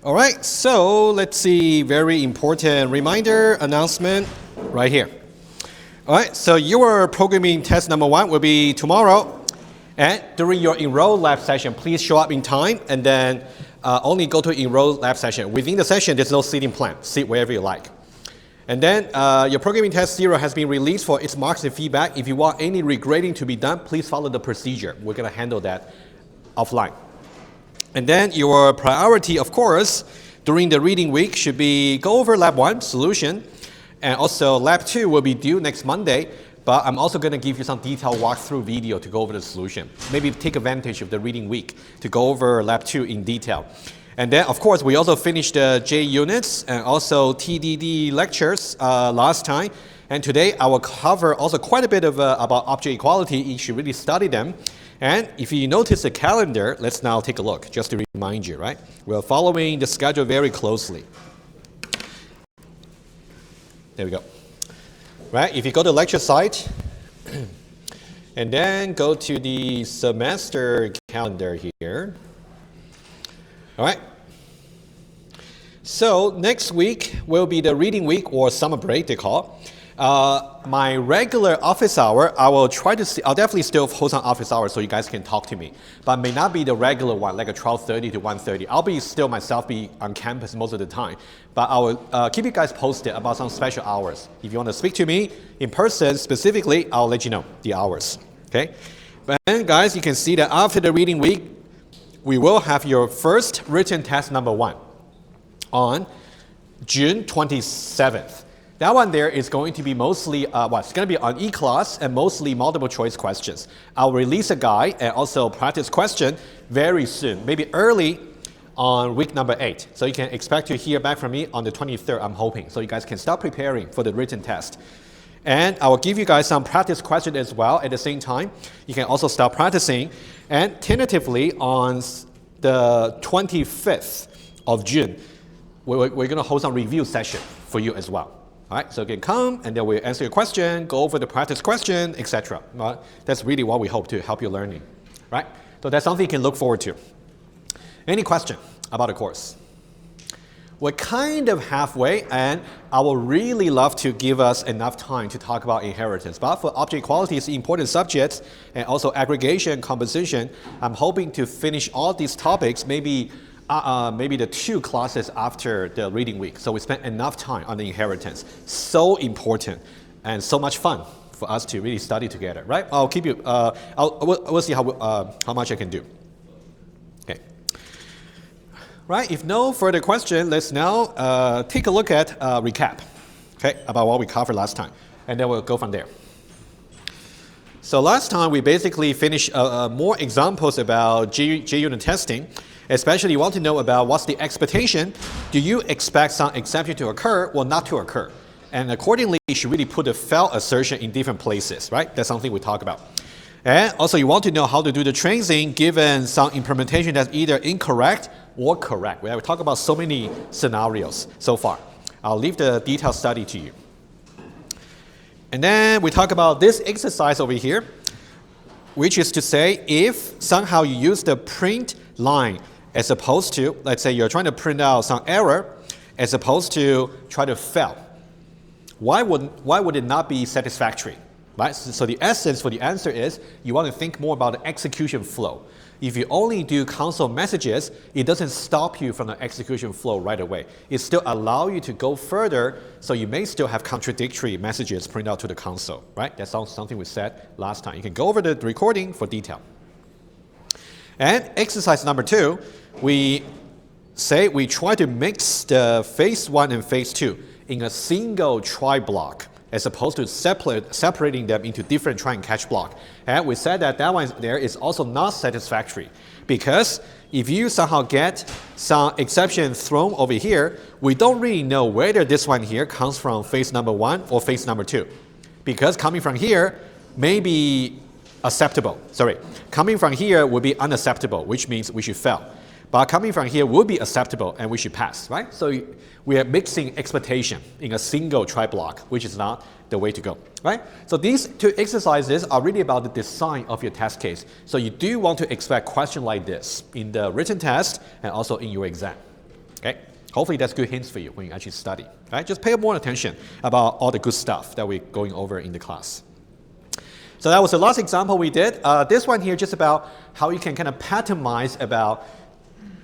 All right, so let's see, very important reminder, announcement right here. All right, so your programming test number 1 will be tomorrow. And during your enroll lab session, please show up in time and then only go to enroll lab session. Within the session, there's no seating plan. Sit wherever you like. And then your programming test 0 has been released for its marks and feedback. If you want any regrading to be done, please follow the procedure. We're going to handle that offline. And then your priority, of course, during the reading week should be go over lab 1, solution. And also lab 2 will be due next Monday. But I'm also going to give you some detailed walkthrough video to go over the solution. Maybe take advantage of the reading week to go over lab 2 in detail. And then, of course, we also finished the J units and also TDD lectures last time. And today, I will cover also quite a bit of about object equality. You should really study them. And if you notice the calendar, let's now take a look, just to remind you, right? We're following the schedule very closely. There we go. Right, if you go to lecture site, and then go to the semester calendar here. All right. So next week will be the reading week or summer break, they call. My regular office hour, I'll definitely still host an office hour so you guys can talk to me. But may not be the regular one, like a 12:30 to 1:30. I'll be still myself be on campus most of the time. But I will keep you guys posted about some special hours. If you want to speak to me in person specifically, I'll let you know the hours. Okay? But then guys, you can see that after the reading week, we will have your first written test number 1 on June 27th. That one there is going to be mostly, it's going to be on E-class and mostly multiple choice questions. I'll release a guide and also practice question very soon, maybe early on week number 8. So you can expect to hear back from me on the 23rd, I'm hoping. So you guys can start preparing for the written test. And I will give you guys some practice questions as well at the same time. You can also start practicing. And tentatively on the 25th of June, we're going to host a review session for you as well. All right, so you can come and then we'll answer your question, go over the practice question, etc. That's really what we hope to help you learning, right? So that's something you can look forward to. Any question about the course? We're kind of halfway, and I would really love to give us enough time to talk about inheritance. But for object equality, it's important subjects, and also aggregation, composition. I'm hoping to finish all these topics, maybe the 2 classes after the reading week. So we spent enough time on the inheritance. So important and so much fun for us to really study together, right? I'll keep you, we'll see how much I can do. Okay. Right, if no further question, let's now take a look at recap, okay, about what we covered last time. And then we'll go from there. So last time we basically finished more examples about J-unit testing. Especially you want to know about what's the expectation. Do you expect some exception to occur or not to occur? And accordingly, you should really put the fail assertion in different places, right? That's something we talk about. And also you want to know how to do the tracing given some implementation that's either incorrect or correct. We have talked about so many scenarios so far. I'll leave the detailed study to you. And then we talk about this exercise over here, which is to say if somehow you use the print line as opposed to, let's say you're trying to print out some error, as opposed to try to fail. Why would it not be satisfactory? Right? So the essence for the answer is you want to think more about the execution flow. If you only do console messages, it doesn't stop you from the execution flow right away. It still allows you to go further, so you may still have contradictory messages printed out to the console. Right? That's something we said last time. You can go over the recording for detail. And exercise number 2, we try to mix the phase 1 and phase 2 in a single try block, as opposed to separating them into different try and catch block. And we said that one there is also not satisfactory, because if you somehow get some exception thrown over here, we don't really know whether this one here comes from phase number 1 or phase number 2. Because coming from here may be acceptable. Coming from here would be unacceptable, which means we should fail. But coming from here would be acceptable and we should pass, right? So we are mixing expectation in a single try block, which is not the way to go, right? So these 2 exercises are really about the design of your test case. So you do want to expect questions like this in the written test and also in your exam. Okay? Hopefully that's good hints for you when you actually study. Right? Just pay more attention about all the good stuff that we're going over in the class. So that was the last example we did. This one here just about how you can kind of patternize about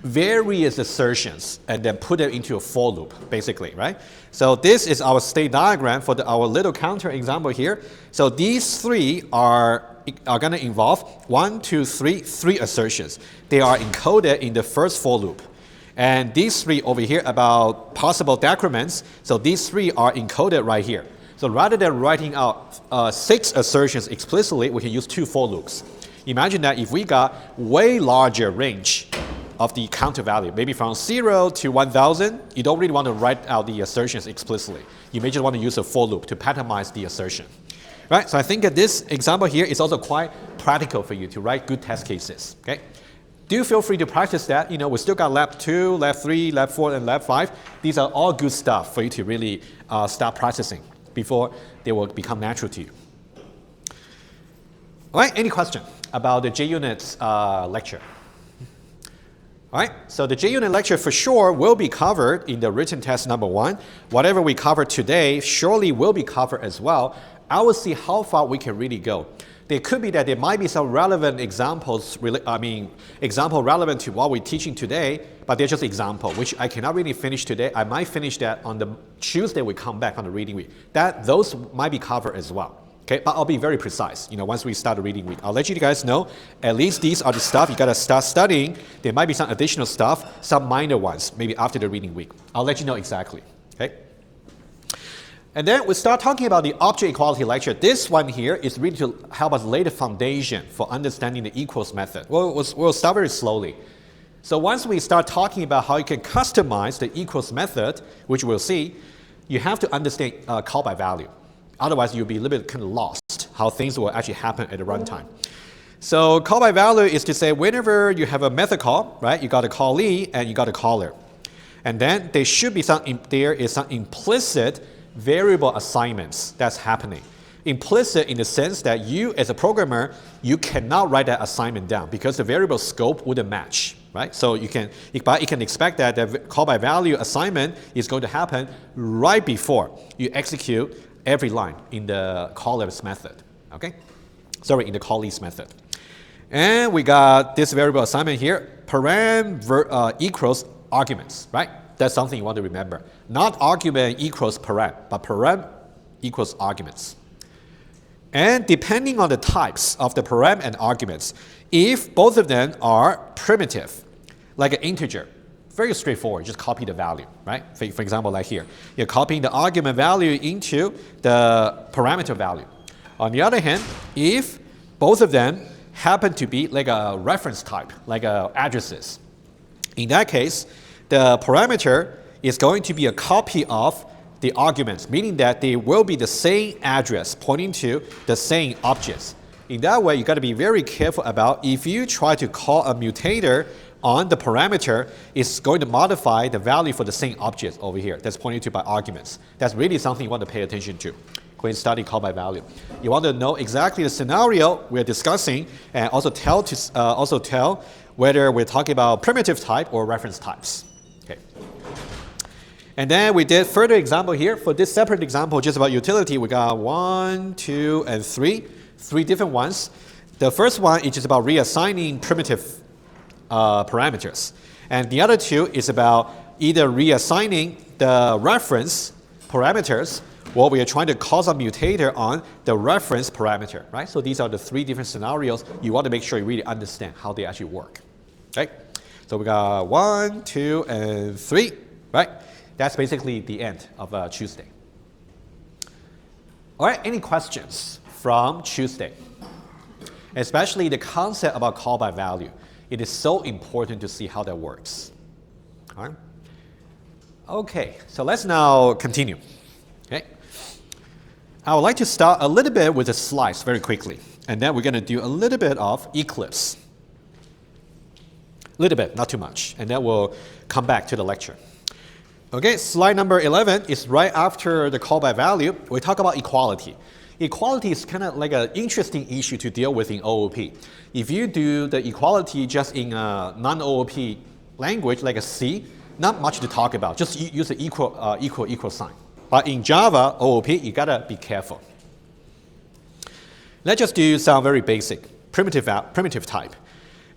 various assertions and then put them into a for loop, basically, right? So this is our state diagram for our little counter example here. So these three are going to involve 1, 2, 3, 3 assertions. They are encoded in the first for loop. And these three over here about possible decrements, so these three are encoded right here. So rather than writing out 6 assertions explicitly, we can use 2 for loops. Imagine that if we got way larger range of the counter value, maybe from 0 to 1000, you don't really want to write out the assertions explicitly. You may just want to use a for loop to patternize the assertion. Right? So I think that this example here is also quite practical for you to write good test cases. Okay? Do feel free to practice that. You know, we still got lab 2, lab 3, lab 4, and lab 5. These are all good stuff for you to really start practicing before they will become natural to you. All right, any question about the JUnit lecture? All right, so the JUnit lecture for sure will be covered in the written test number 1. Whatever we cover today surely will be covered as well. I will see how far we can really go. There could be that there might be some relevant examples, example relevant to what we're teaching today, but they're just example, which I cannot really finish today. I might finish that on the Tuesday we come back on the reading week. Those might be covered as well. Okay, but I'll be very precise, once we start the reading week. I'll let you guys know, at least these are the stuff you gotta start studying. There might be some additional stuff, some minor ones, maybe after the reading week. I'll let you know exactly, okay? And then we start talking about the object equality lecture. This one here is really to help us lay the foundation for understanding the equals method. We'll start very slowly. So once we start talking about how you can customize the equals method, which we'll see, you have to understand call by value. Otherwise, you'll be a little bit kind of lost how things will actually happen at the runtime. So call by value is to say whenever you have a method call, right, you got a callee and you got a caller. And then there should be there is some implicit variable assignments that's happening. Implicit in the sense that you as a programmer, you cannot write that assignment down because the variable scope wouldn't match, right? So you can expect that the call by value assignment is going to happen right before you execute every line in the caller's method, okay? Sorry, in the callee's method. And we got this variable assignment here, param equals arguments, right? That's something you want to remember. Not argument equals param, but param equals arguments. And depending on the types of the param and arguments, if both of them are primitive, like an integer, very straightforward, just copy the value, right? For example, like here, you're copying the argument value into the parameter value. On the other hand, if both of them happen to be like a reference type, like addresses, in that case, the parameter is going to be a copy of the arguments, meaning that they will be the same address pointing to the same objects. In that way, you got to be very careful about if you try to call a mutator on the parameter, it's going to modify the value for the same object over here that's pointed to by arguments. That's really something you want to pay attention to when you study call by value. You want to know exactly the scenario we're discussing and also tell whether we're talking about primitive type or reference types. Okay. And then we did further example here. For this separate example, just about utility, we got 1, 2, and 3 different ones. The first one is just about reassigning primitive parameters. And the other two is about either reassigning the reference parameters or we are trying to call some mutator on the reference parameter, right? So these are the 3 different scenarios. You want to make sure you really understand how they actually work, okay? So we got 1, 2, and 3, right? That's basically the end of Tuesday. All right, any questions from Tuesday? Especially the concept about call by value. It is so important to see how that works. All right? Okay, so let's now continue. Okay? I would like to start a little bit with the slides very quickly. And then we're going to do a little bit of Eclipse. A little bit, not too much. And then we'll come back to the lecture. Okay, slide number 11 is right after the call by value. We talk about equality. Equality is kind of like an interesting issue to deal with in OOP. If you do the equality just in a non-OOP language like a C, not much to talk about. Just use the equal sign. But in Java, OOP, you gotta be careful. Let's just do some very basic primitive type.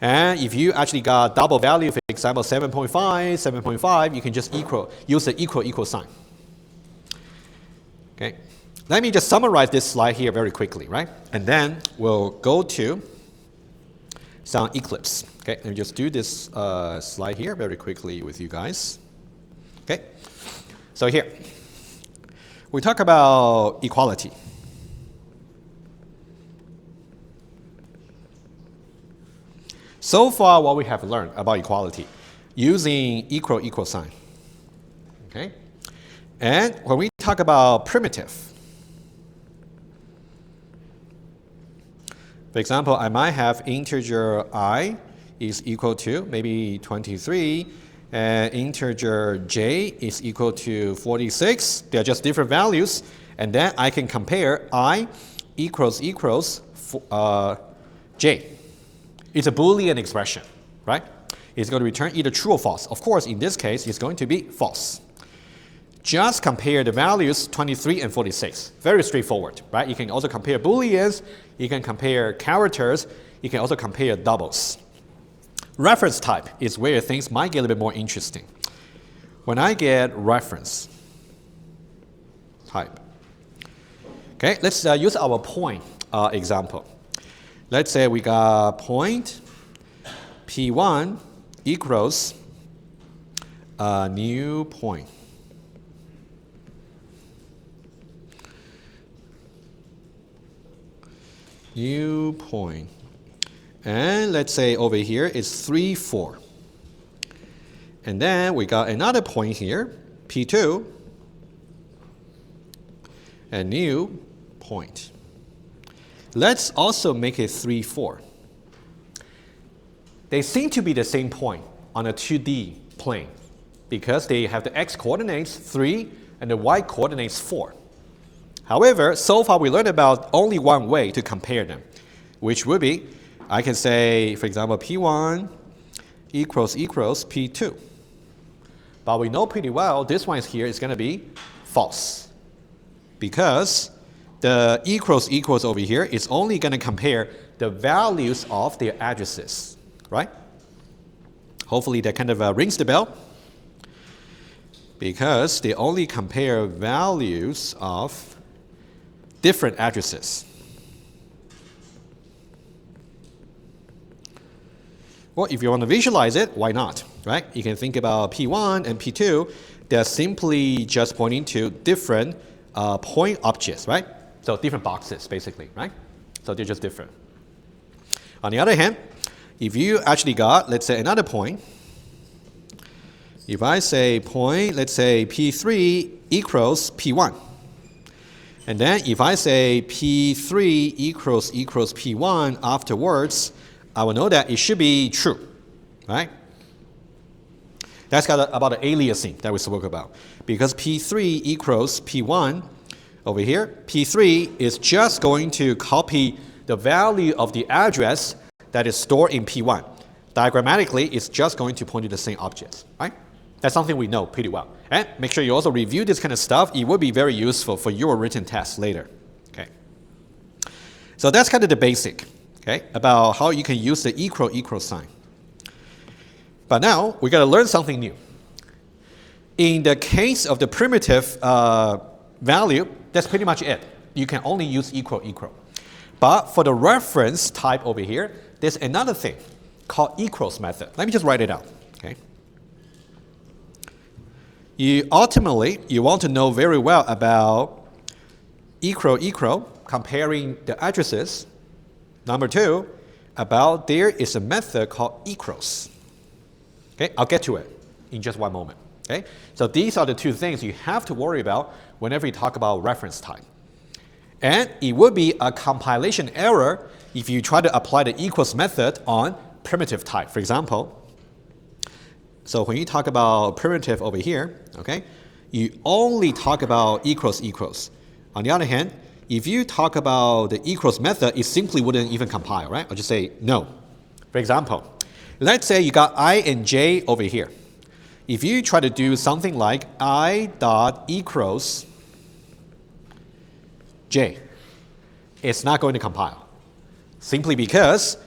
And if you actually got double value, for example, 7.5, you can just use the equal sign. Okay. Let me just summarize this slide here very quickly, right? And then we'll go to some Eclipse. Okay, let me just do this slide here very quickly with you guys. Okay, so here, we talk about equality. So far, what we have learned about equality, using equal sign. Okay, and when we talk about primitive, for example, I might have integer I is equal to maybe 23, and integer j is equal to 46. They're just different values, and then I can compare I equals j. It's a Boolean expression, right? It's going to return either true or false. Of course, in this case, it's going to be false. Just compare the values 23 and 46. Very straightforward, right? You can also compare Booleans, you can compare characters, you can also compare doubles. Reference type is where things might get a little bit more interesting. When I get reference type, okay, let's use our point example. Let's say we got point P1 equals a new point. New point. And let's say over here is 3, 4. And then we got another point here, P2, a new point. Let's also make it 3, 4. They seem to be the same point on a 2D plane because they have the x coordinates 3 and the y coordinates 4. However, so far we learned about only one way to compare them, which would be, I can say, for example, P1 equals P2. But we know pretty well this one here is going to be false because the equals over here is only going to compare the values of their addresses, right? Hopefully that kind of rings the bell because they only compare values of different addresses. Well, if you want to visualize it, why not, right? You can think about P1 and P2. They're simply just pointing to different point objects, right? So different boxes, basically, right? So they're just different. On the other hand, if you actually got, let's say, another point, if I say point, let's say P3 equals P1, and then if I say P3 equals P1 afterwards, I will know that it should be true, right? That's got about the aliasing that we spoke about. Because P3 equals P1, over here, P3 is just going to copy the value of the address that is stored in P1. Diagrammatically, it's just going to point to the same objects, right? That's something we know pretty well. And make sure you also review this kind of stuff. It will be very useful for your written tests later, okay? So that's kind of the basic, okay, about how you can use the equal sign. But now, we got to learn something new. In the case of the primitive value, that's pretty much it. You can only use equal. But for the reference type over here, there's another thing called equals method. Let me just write it out, okay? You want to know very well about equal, comparing the addresses. Number 2, about there is a method called equals. Okay, I'll get to it in just one moment. Okay, so these are the two things you have to worry about whenever you talk about reference type. And it would be a compilation error if you try to apply the equals method on primitive type. For example, so when you talk about primitive over here, okay, you only talk about equals. On the other hand, if you talk about the equals method, it simply wouldn't even compile, right? I'll just say no. For example, let's say you got I and j over here. if you try to do something like I dot equals j, it's not going to compile. Simply because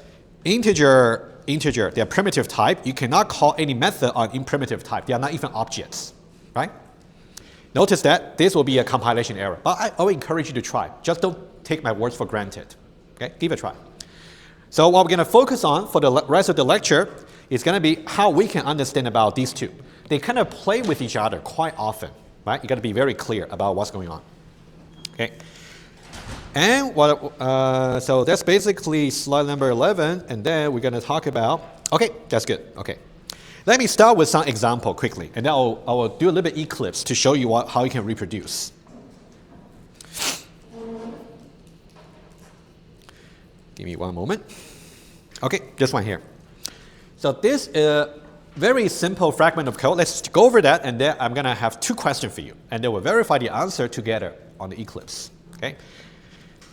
integer, they're primitive type. You cannot call any method in primitive type. They are not even objects, right? Notice that this will be a compilation error. But I will encourage you to try. Just don't take my words for granted. Okay, give it a try. So what we're going to focus on for the rest of the lecture is going to be how we can understand about these two. They kind of play with each other quite often, right? You got to be very clear about what's going on. Okay. And so that's basically slide number 11, and then we're going to talk about, okay, that's good, okay. Let me start with some example quickly, and then I will do a little bit Eclipse to show you how you can reproduce. Give me one moment. Okay, this one here. So this is a very simple fragment of code. Let's go over that, and then I'm going to have two questions for you, and then we'll verify the answer together on the Eclipse, okay?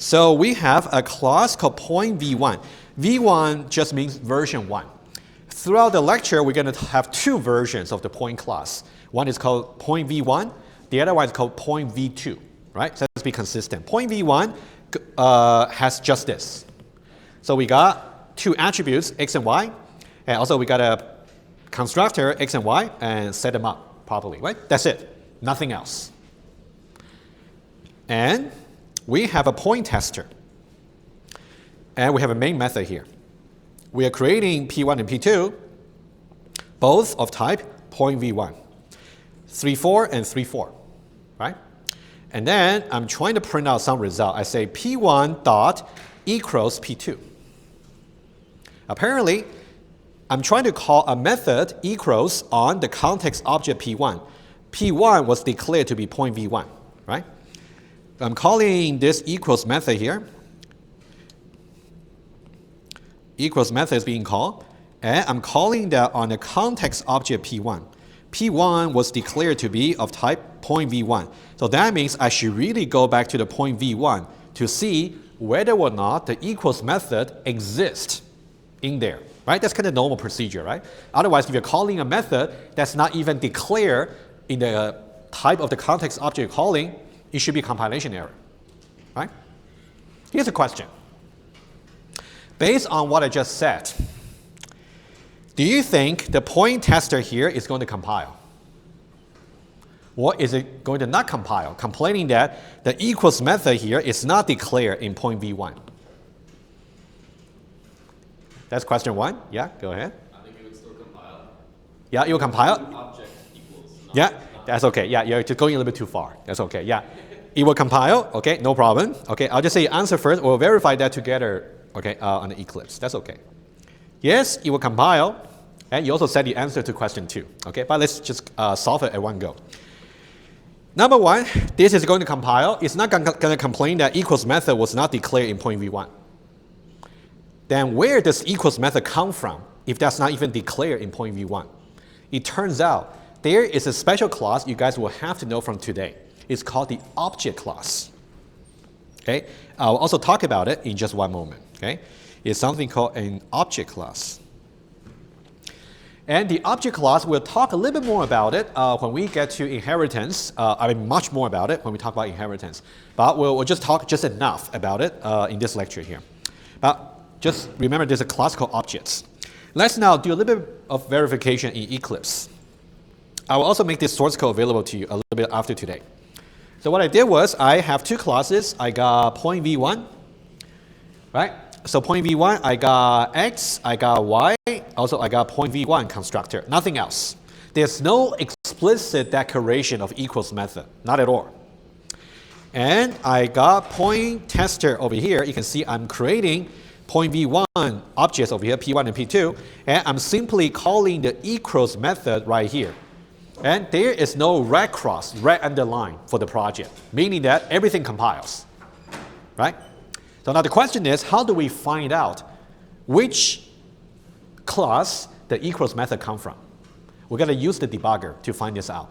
So we have a class called point v1. v1 just means version 1. Throughout the lecture, we're going to have two versions of the point class. One is called point v1. The other one is called point v2, right? So let's be consistent. Point v1 has just this. So we got two attributes, x and y. And also we got a constructor, x and y, and set them up properly, right? That's it. Nothing else. And we have a point tester, and we have a main method here. We are creating P1 and P2, both of type point v1, 3.4 and 3.4, right? And then I'm trying to print out some result. I say P1 dot equals P2. Apparently, I'm trying to call a method equals on the context object P1. P1 was declared to be point v1, right? I'm calling this equals method here. Equals method is being called, and I'm calling that on the context object P1. P1 was declared to be of type point v1. So that means I should really go back to the point v1 to see whether or not the equals method exists in there, right? That's kind of normal procedure, right? Otherwise, if you're calling a method that's not even declared in the type of the context object you're calling, it should be compilation error, right? Here's a question. Based on what I just said, do you think the point tester here is going to compile? Or is it going to not compile, complaining that the equals method here is not declared in point v1? That's question one. Yeah, go ahead. I think it would still compile. Yeah, it will compile. Object equals. Yeah, that's okay. Yeah, you're just going a little bit too far. That's okay. Yeah, it will compile. Okay, no problem. Okay, I'll just say answer first. We'll verify that together. Okay, on the Eclipse. That's okay. Yes, it will compile. And you also said the answer to question 2. Okay, but let's just solve it at one go. Number one, this is going to compile. It's not going to complain that equals method was not declared in point v1. Then where does equals method come from if that's not even declared in point v1? It turns out there is a special class you guys will have to know from today. It's called the object class. Okay, I'll also talk about it in just one moment. Okay, it's something called an object class. And the object class, we'll talk a little bit more about it when we get to inheritance. I mean, much more about it when we talk about inheritance. But we'll just talk just enough about it in this lecture here. But just remember there's a class called objects. Let's now do a little bit of verification in Eclipse. I will also make this source code available to you a little bit after today. So what I did was I have two classes. I got point v1, right? So point v1, I got x, I got y, also I got point v1 constructor, nothing else. There's no explicit declaration of equals method, not at all. And I got point tester over here. You can see I'm creating point v1 objects over here, p1 and p2, and I'm simply calling the equals method right here. And there is no red cross, red underline for the project, meaning that everything compiles, right? So now the question is, how do we find out which class the equals method come from? We're going to use the debugger to find this out.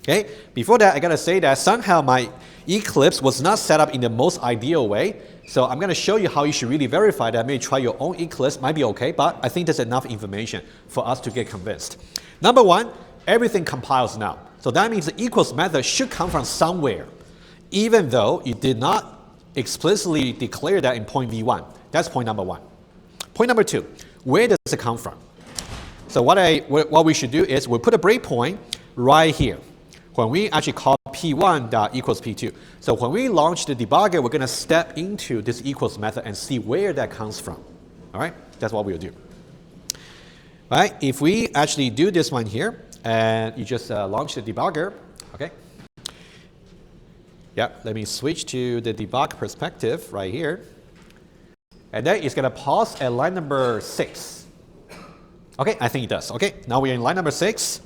Okay? Before that, I got to say that somehow my Eclipse was not set up in the most ideal way. So I'm going to show you how you should really verify that. Maybe try your own Eclipse, might be okay, but I think there's enough information for us to get convinced. Number one, everything compiles now. So that means the equals method should come from somewhere, even though you did not explicitly declare that in point V1. That's point number one. Point number two, where does it come from? So what we should do is we'll put a breakpoint right here when we actually call P1 dot equals P2. So when we launch the debugger, we're going to step into this equals method and see where that comes from. All right, that's what we'll do. All right, if we actually do this one here, and you just launch the debugger, okay? Yeah, let me switch to the debug perspective right here. And then it's going to pause at line number 6. Okay, I think it does. Okay, now we're in line number 6.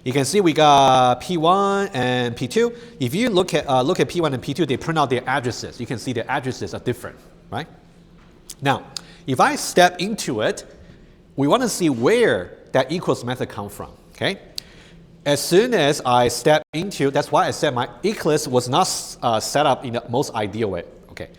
You can see we got P1 and P2. If you look at P1 and P2, they print out their addresses. You can see their addresses are different, right? Now, if I step into it, we want to see where that equals method comes from, okay? As soon as I step into, that's why I said my Eclipse was not set up in the most ideal way, okay?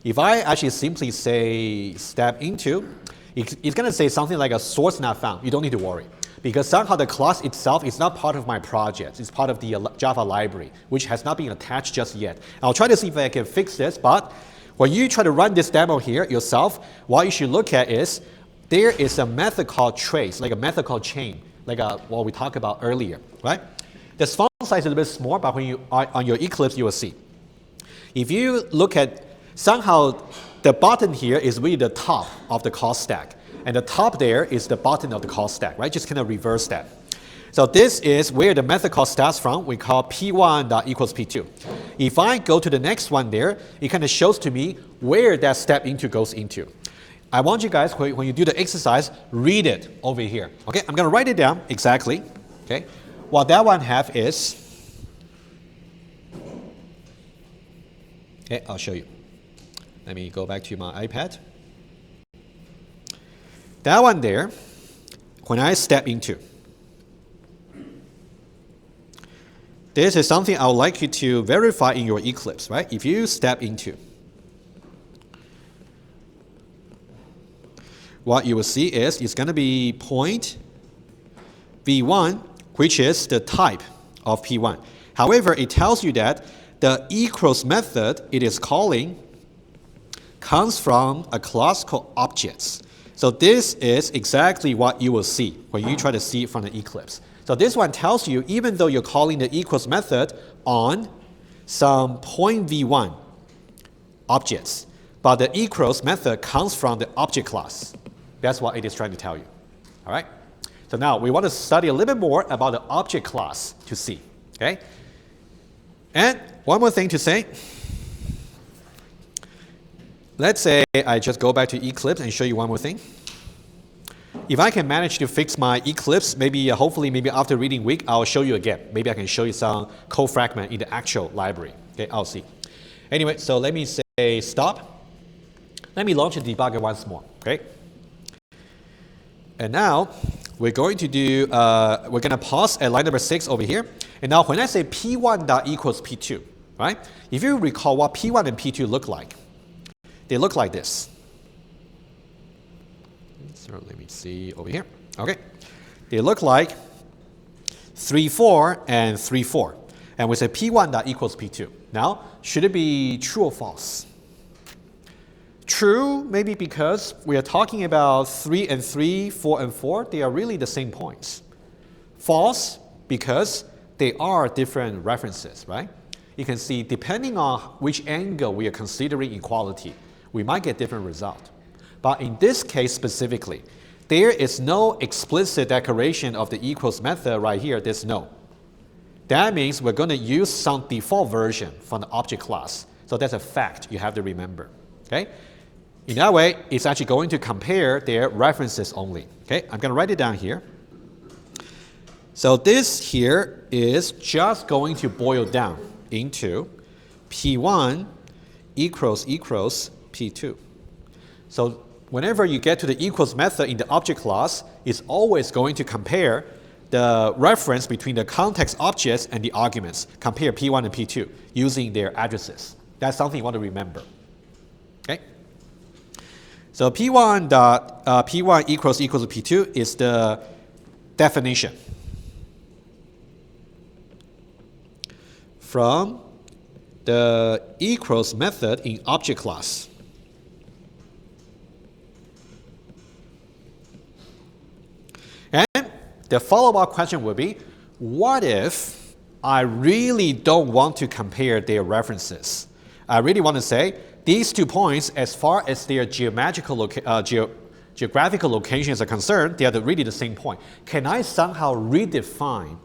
If I actually simply say step into, it's going to say something like a source not found. You don't need to worry, because somehow the class itself is not part of my project. It's part of the Java library, which has not been attached just yet. I'll try to see if I can fix this, but when you try to run this demo here yourself, what you should look at is there is a method called trace, like a method called chain, like what we talked about earlier, right? The font size is a little bit small, but when you are on your Eclipse, you will see. If you look at somehow the bottom here is really the top of the call stack, and the top there is the bottom of the call stack, right? Just kind of reverse that. So this is where the method call starts from. We call P1 dot equals P2. If I go to the next one there, it kind of shows to me where that step into goes into. I want you guys, when you do the exercise, read it over here. Okay, I'm going to write it down exactly. Okay, what that one have is, okay, I'll show you. Let me go back to my iPad. That one there, when I step into, this is something I would like you to verify in your Eclipse, right? If you step into, what you will see is it's going to be point V1, which is the type of P1. However, it tells you that the equals method it is calling comes from a class called objects. So this is exactly what you will see when you try to see it from the Eclipse. So this one tells you, even though you're calling the equals method on some point V1 objects, but the equals method comes from the object class. That's what it is trying to tell you. All right? So now we want to study a little bit more about the object class to see. Okay? And one more thing to say. Let's say I just go back to Eclipse and show you one more thing. If I can manage to fix my Eclipse, maybe hopefully maybe after reading week, I'll show you again. Maybe I can show you some code fragment in the actual library. Okay, I'll see. Anyway, so let me say stop. Let me launch the debugger once more. Okay. And now we're going to do, we're going to pause at line number 6 over here. And now when I say P1 dot equals P2, right? If you recall what P1 and P2 look like, they look like this. So let me see over here. Okay. They look like 3, 4 and 3, 4. And we say P1 dot equals P2. Now, should it be true or false? True, maybe because we are talking about 3 and 3, 4 and 4. They are really the same points. False, because they are different references, right? You can see depending on which angle we are considering equality, we might get different result. But in this case specifically, there is no explicit declaration of the equals method right here. There's no. That means we're going to use some default version from the object class. So that's a fact you have to remember. Okay? In that way, it's actually going to compare their references only. Okay? I'm going to write it down here. So this here is just going to boil down into P1 equals P2. So whenever you get to the equals method in the object class, it's always going to compare the reference between the context objects and the arguments. Compare P1 and P2 using their addresses. That's something you want to remember. Okay? So P1 equals P2 is the definition. from the equals method in object class. And the follow-up question will be, what if I really don't want to compare their references? I really want to say these 2 points, as far as their geographical locations are concerned, they are really the same point. Can I somehow redefine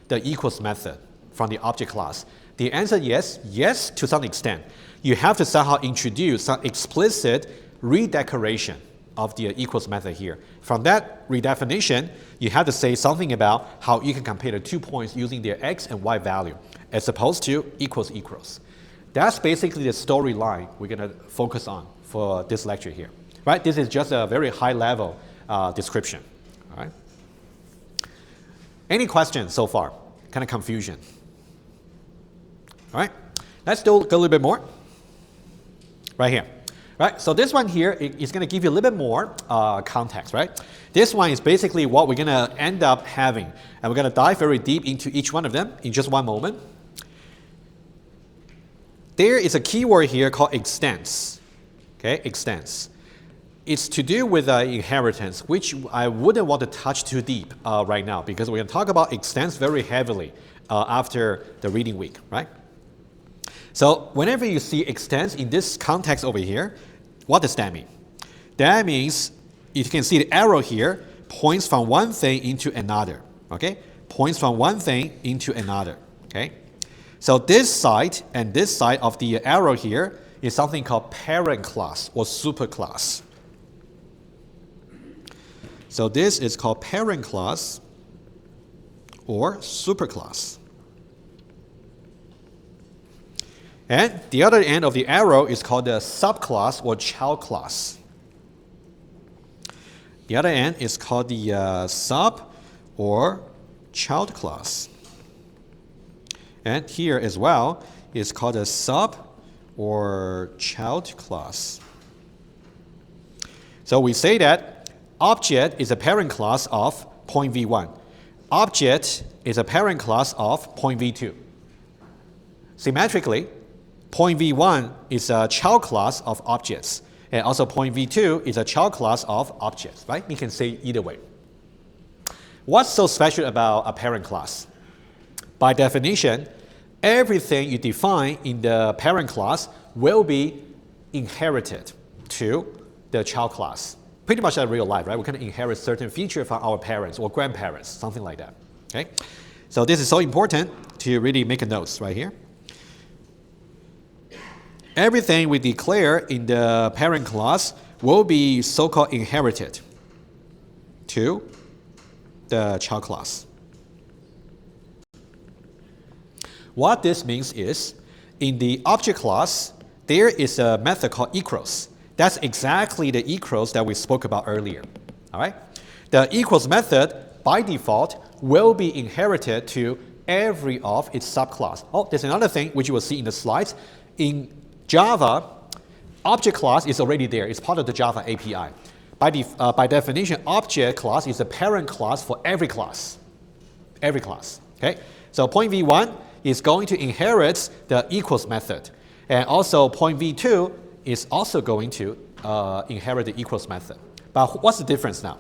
the equals method from the object class? The answer is yes, to some extent. You have to somehow introduce some explicit redecoration of the equals method here. From that redefinition, you have to say something about how you can compare the 2 points using their x and y value, as opposed to equals equals. That's basically the storyline we're going to focus on for this lecture here. Right? This is just a very high-level description. All right? Any questions so far? Kind of confusion? All right? Let's go a little bit more. Right here. Right? So this one here is going to give you a little bit more context. Right? This one is basically what we're going to end up having. And we're going to dive very deep into each one of them in just one moment. There is a keyword here called extends. Okay? Extends. It's to do with inheritance, which I wouldn't want to touch too deep right now, because we're going to talk about extends very heavily after the reading week, right? So whenever you see extends in this context over here, what does that mean? That means, if you can see the arrow here, points from one thing into another, okay? Points from one thing into another, okay? So this side and this side of the arrow here is something called parent class or superclass. So this is called parent class or superclass. And the other end of the arrow is called the subclass or child class. The other end is called the sub or child class. And here as well is called a sub or child class. So we say that object is a parent class of point v1. Object is a parent class of point v2. Symmetrically, point v1 is a child class of objects, and also point v2 is a child class of objects, right? You can say either way. What's so special about a parent class? By definition, everything you define in the parent class will be inherited to the child class. Pretty much like real life, right? We can inherit certain features from our parents or grandparents, something like that. Okay? So this is so important to really make a note right here. Everything we declare in the parent class will be so-called inherited to the child class. What this means is, in the object class, there is a method called equals. That's exactly the equals that we spoke about earlier. All right? The equals method, by default, will be inherited to every of its subclass. Oh, there's another thing which you will see in the slides. In Java, object class is already there. It's part of the Java API. By definition, object class is a parent class for every class. Every class. Okay? So point v1 is going to inherit the equals method. And also point v2 is also going to inherit the equals method. But what's the difference now?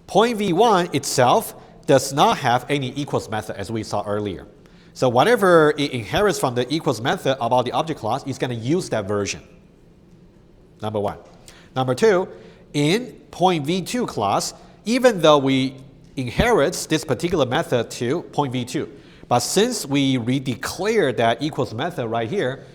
Point v1 itself does not have any equals method, as we saw earlier. So whatever it inherits from the equals method about the object class is going to use that version. Number one. Number two, in point v2 class, even though we inherit this particular method to point v2, but since we redeclare that equals method right here,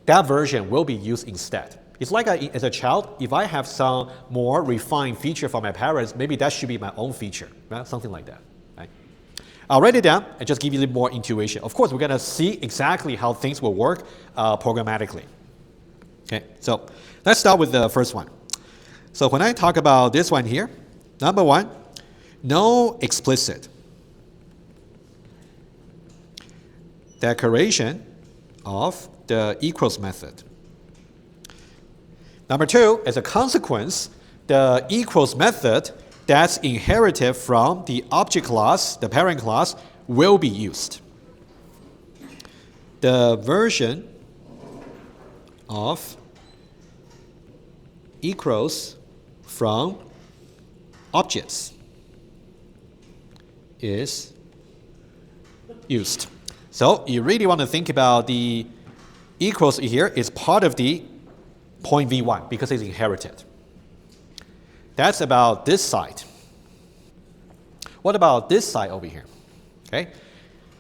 that version will be used instead. It's like as a child, if I have some more refined feature from my parents, maybe that should be my own feature, right? Something like that. Right? I'll write it down and just give you a little more intuition. Of course, we're going to see exactly how things will work programmatically. Okay, so let's start with the first one. So when I talk about this one here, number one, no explicit declaration of the equals method. Number two, as a consequence, the equals method that's inherited from the object class, the parent class, will be used. the version of equals from objects is used. So you really want to think about the equals here is part of the point V1 because it's inherited. That's about this side. What about this side over here? Okay,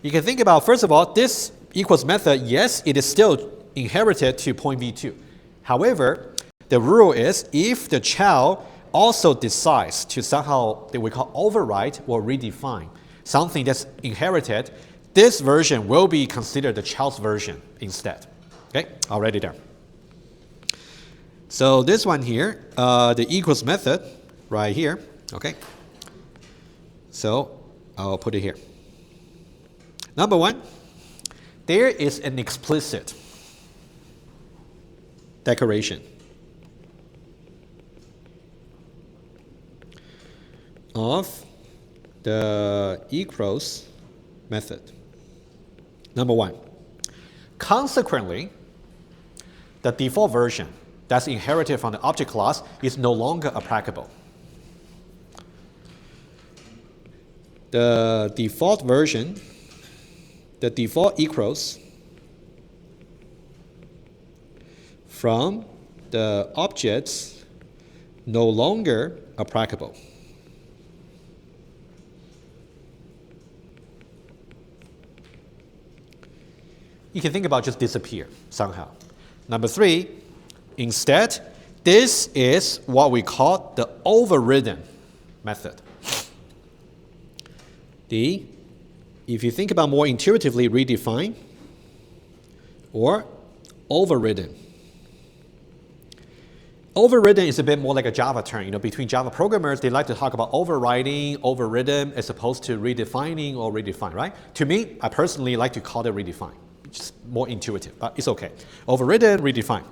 you can think about, first of all, this equals method, yes, it is still inherited to point V2. However, the rule is if the child also decides to somehow, that we call override or redefine something that's inherited, this version will be considered the child's version instead. Okay, already there. So this one here, the equals method right here, okay. So I'll put it here. Number one, there is an explicit declaration of the equals method. Number one. Consequently, the default version that's inherited from the object class is no longer applicable. The default version, the default equals from the objects no longer applicable. You can think about just disappear somehow. Number three, instead, this is what we call the overridden method. If you think about more intuitively, redefine or overridden. Overridden is a bit more like a Java term. You know, between Java programmers, they like to talk about overriding, overridden, as opposed to redefining or redefine, right? To me, I personally like to call it redefine. It's more intuitive, but it's okay. Overridden, redefine.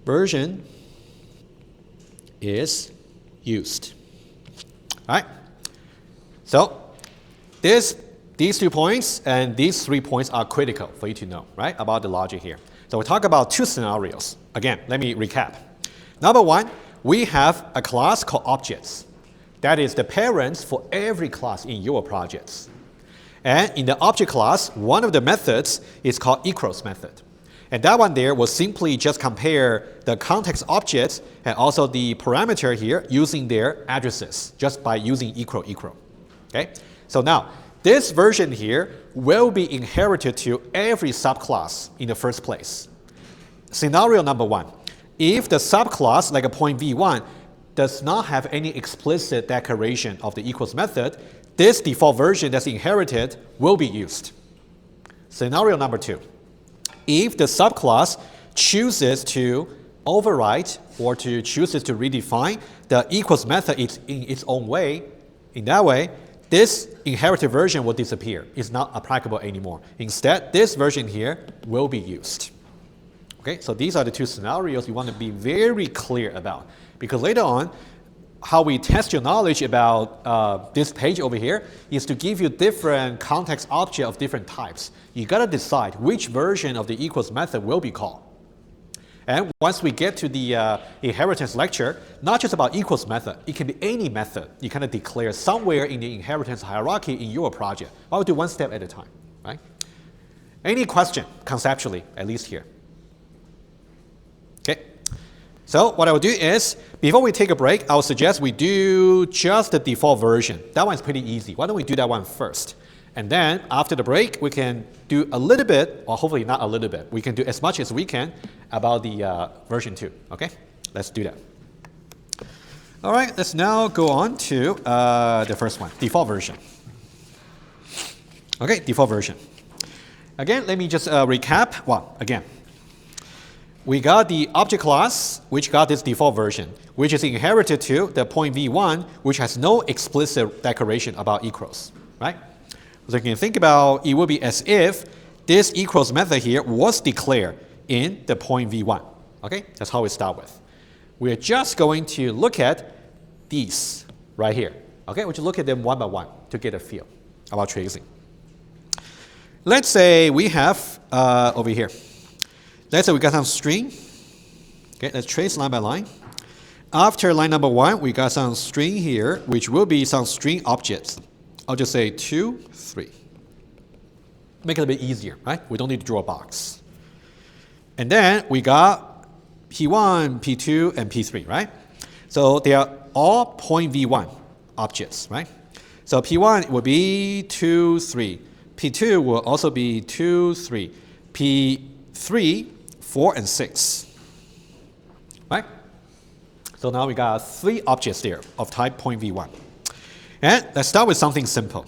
Version is used. All right? So these 2 points and these 3 points are critical for you to know, right, about the logic here. So we talk about 2 scenarios. Again, let me recap. Number one, we have a class called objects. That is the parents for every class in your projects. And in the object class, one of the methods is called equals method. And that one there will simply just compare the context objects and also the parameter here using their addresses, just by using equal. Okay? So now, this version here will be inherited to every subclass in the first place. Scenario number one, if the subclass, like a point V1, does not have any explicit declaration of the equals method, this default version that's inherited will be used. Scenario number two, if the subclass chooses to override or to chooses to redefine the equals method in its own way, in that way, this inherited version will disappear. It's not applicable anymore. Instead, this version here will be used. Okay, so these are the 2 scenarios you want to be very clear about. Because later on, how we test your knowledge about this page over here is to give you different context objects of different types. You got to decide which version of the equals method will be called. And once we get to the inheritance lecture, not just about equals method, it can be any method you kind of declare somewhere in the inheritance hierarchy in your project. I'll do one step at a time, right? Any question, conceptually, at least here? Okay. So what I will do is, before we take a break, I will suggest we do just the default version. That one's pretty easy. Why don't we do that one first? And then after the break, we can do a little bit, or hopefully not a little bit. We can do as much as we can about the version 2. Okay, let's do that. All right, let's now go on to the first one, default version. Okay, default version. Again, let me just recap. Well, again, we got the object class, which got this default version, which is inherited to the point V1, which has no explicit declaration about equals, right? So you can think about it would be as if this equals method here was declared in the point V1. Okay, that's how we start with. We're just going to look at these right here. Okay, we'll just look at them one by one to get a feel about tracing. Let's say we have over here. Let's say we got some string. Okay, let's trace line by line. After line number 1, we got some string here, which will be some string objects. I'll just say 2, 3. Make it a bit easier, right? We don't need to draw a box. And then we got P1, P2, and P3, right? So they are all point V1 objects, right? So P1 will be 2, 3. P2 will also be 2, 3. P3, 4, and 6. Right? So now we got 3 objects there of type point V1. And let's start with something simple.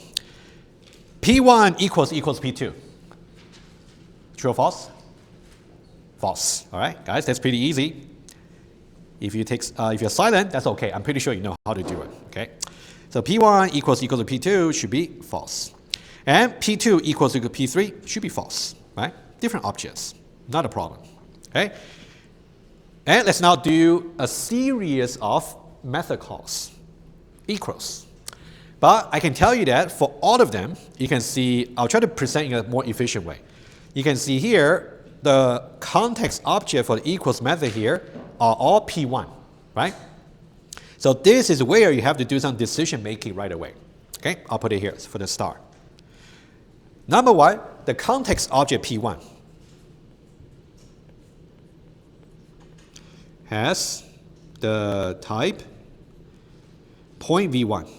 P1 equals P2. True or false? False. All right, guys, that's pretty easy. If you're silent, that's okay. I'm pretty sure you know how to do it. Okay. So P1 equals to P2 should be false. And P2 equals to P3 should be false. Right? Different objects. Not a problem. Okay. And let's now do a series of method calls. Equals. But I can tell you that for all of them, you can see, I'll try to present in a more efficient way. You can see here, the context object for the equals method here are all P1, right? So this is where you have to do some decision making right away. Okay, I'll put it here for the start. Number 1, the context object P1 has the type point V1.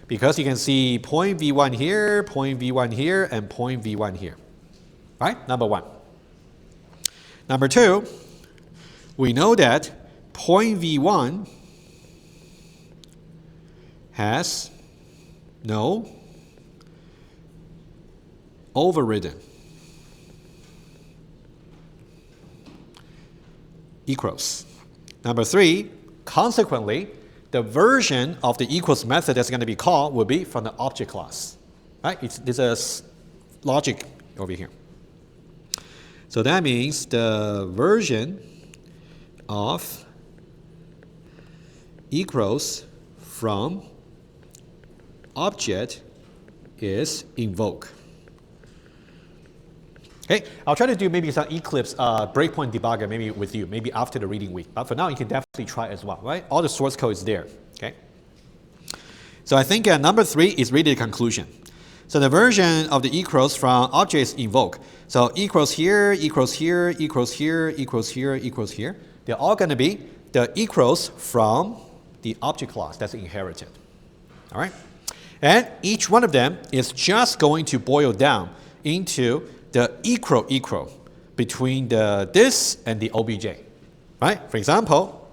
Because you can see point V1 here, point V1 here, and point V1 here. Right? Number 1. Number 2, we know that point V1 has no overridden equals. Number 3, consequently, the version of the equals method that's going to be called will be from the object class. Right? There's a logic over here. So that means the version of equals from object is invoke. Okay, I'll try to do maybe some Eclipse breakpoint debugger maybe with you, maybe after the reading week. But for now, you can definitely try as well, right? All the source code is there, okay? So I think number 3 is really the conclusion. So the version of the equals from object is invoke. So equals here, equals here, equals here, equals here, equals here. They're all going to be the equals from the object class that's inherited, all right? And each one of them is just going to boil down into the equal between this and the obj, right? For example,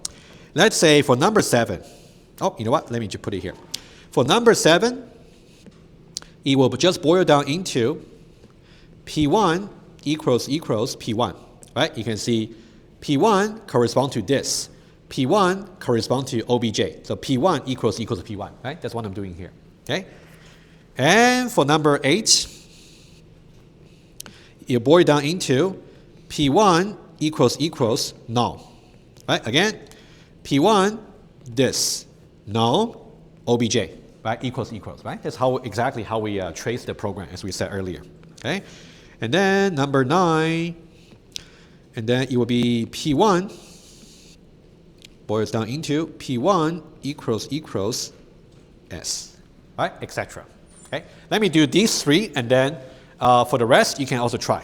let's say for number 7, oh, you know what? Let me just put it here. For number 7, it will just boil down into P1 equals P1, right? You can see P1 corresponds to this. P1 corresponds to obj. So P1 equals P1, right? That's what I'm doing here, okay? And for number 8, it boils down into P1 equals null. Right? Again, P1, this, null, obj, right? Equals, right? That's exactly how we trace the program as we said earlier. Okay? And then number 9, and then it will be P1 boils down into P1 equals S, right? Etc. Okay? Let me do these 3 and then for the rest, you can also try.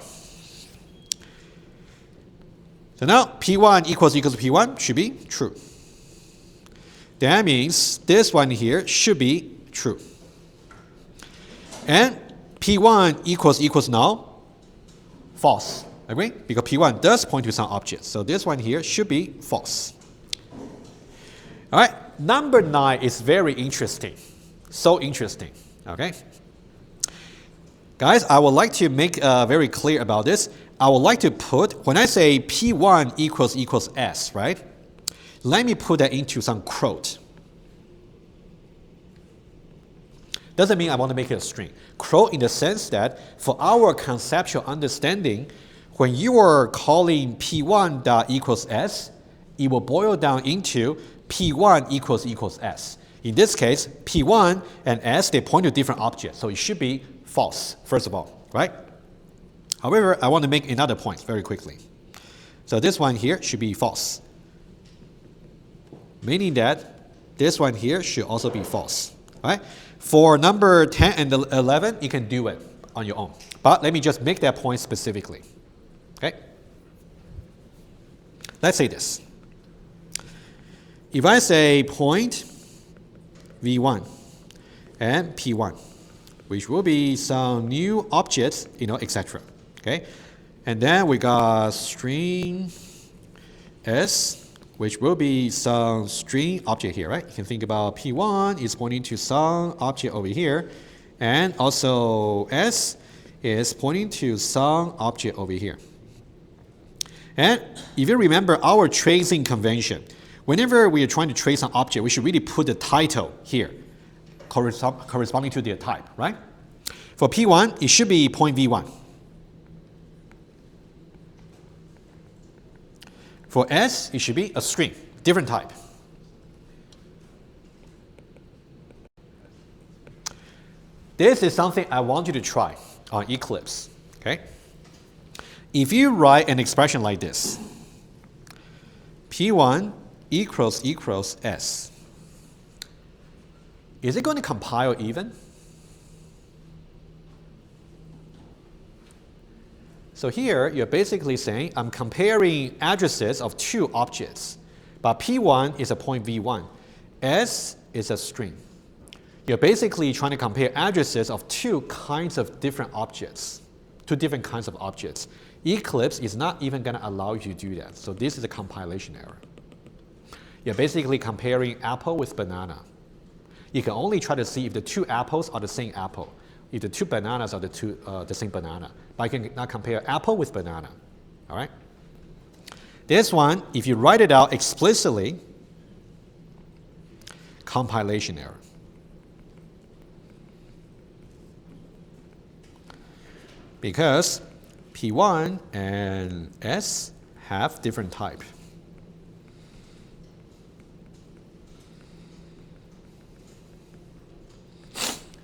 So now, P1 equals P1 should be true. That means this one here should be true. And P1 equals null, false. Agree? Because P1 does point to some object. So this one here should be false. All right, number 9 is very interesting. So interesting. Okay? Guys, I would like to make very clear about this. I would like to put, when I say P1 equals S, right? Let me put that into some quote. Doesn't mean I want to make it a string. Quote in the sense that for our conceptual understanding, when you are calling P1 equals S, it will boil down into P1 equals S. In this case, P1 and S, they point to different objects, so it should be false, first of all, right? However, I want to make another point very quickly. So this one here should be false, meaning that this one here should also be false, right? For number 10 and 11, you can do it on your own. But let me just make that point specifically, okay? Let's say this. If I say point V1 and P1, which will be some new objects, etc. Okay, and then we got string S, which will be some string object here, right? You can think about P1 is pointing to some object over here, and also S is pointing to some object over here. And if you remember our tracing convention, whenever we are trying to trace an object, we should really put the title here, corresponding to their type, right? For P1, it should be point V1. For S, it should be a string, different type. This is something I want you to try on Eclipse, okay? If you write an expression like this, P1 equals S, is it going to compile even? So here, you're basically saying, I'm comparing addresses of two objects, but P1 is a point V1, S is a string. You're basically trying to compare addresses of two kinds of different objects, two different kinds of objects. Eclipse is not even going to allow you to do that, so this is a compilation error. You're basically comparing apple with banana. You can only try to see if the two apples are the same apple, if the two bananas are the same banana, but you cannot compare apple with banana, all right? This one, if you write it out explicitly, compilation error. Because P1 and S have different type.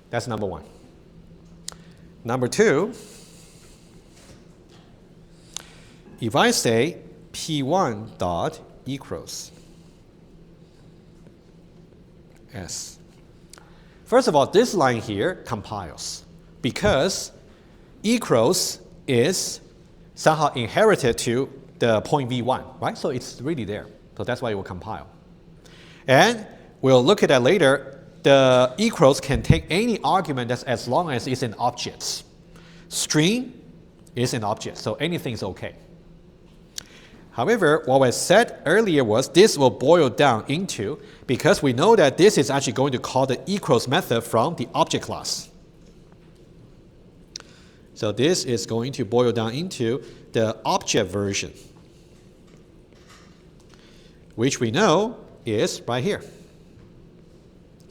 That's number one. Number two, if I say P1 dot equals S. First of all, this line here compiles because equals is somehow inherited to the point V1, right? So it's really there. So that's why it will compile. And we'll look at that later. The equals can take any argument that's as long as it's an object. String is an object, so anything is okay. However, what I said earlier was this will boil down into, because we know that this is actually going to call the equals method from the object class. So this is going to boil down into the object version, which we know is right here,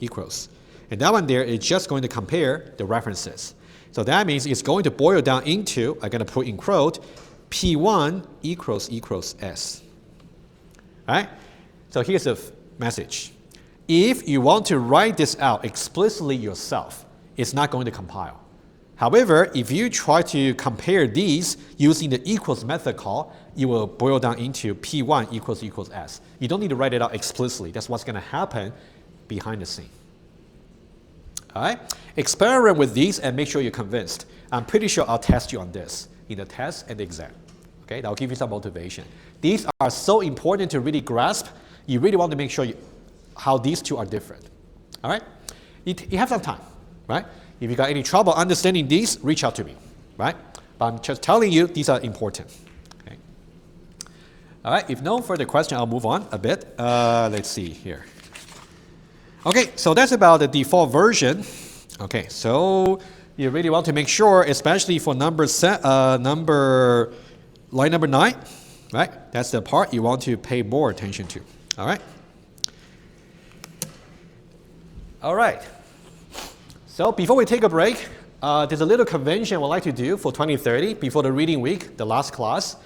equals. And that one there is just going to compare the references. So that means it's going to boil down into, I'm going to put in quote, P1 equals S. All right? So here's the message. If you want to write this out explicitly yourself, it's not going to compile. However, if you try to compare these using the equals method call, it will boil down into P1 equals S. You don't need to write it out explicitly. That's what's going to happen behind the scene. All right? Experiment with these and make sure you're convinced. I'm pretty sure I'll test you on this in the test and the exam. Okay? That'll give you some motivation. These are so important to really grasp. You really want to make sure how these two are different. All right? You have some time, right? If you got any trouble understanding these, reach out to me, right? But I'm just telling you, these are important. Okay. All right, if no further question, I'll move on a bit. Let's see here. Okay, so that's about the default version. Okay, so you really want to make sure, especially for line number 9, right? That's the part you want to pay more attention to. All right. All right. So before we take a break, there's a little convention we'd like to do for 2030 before the reading week, the last class.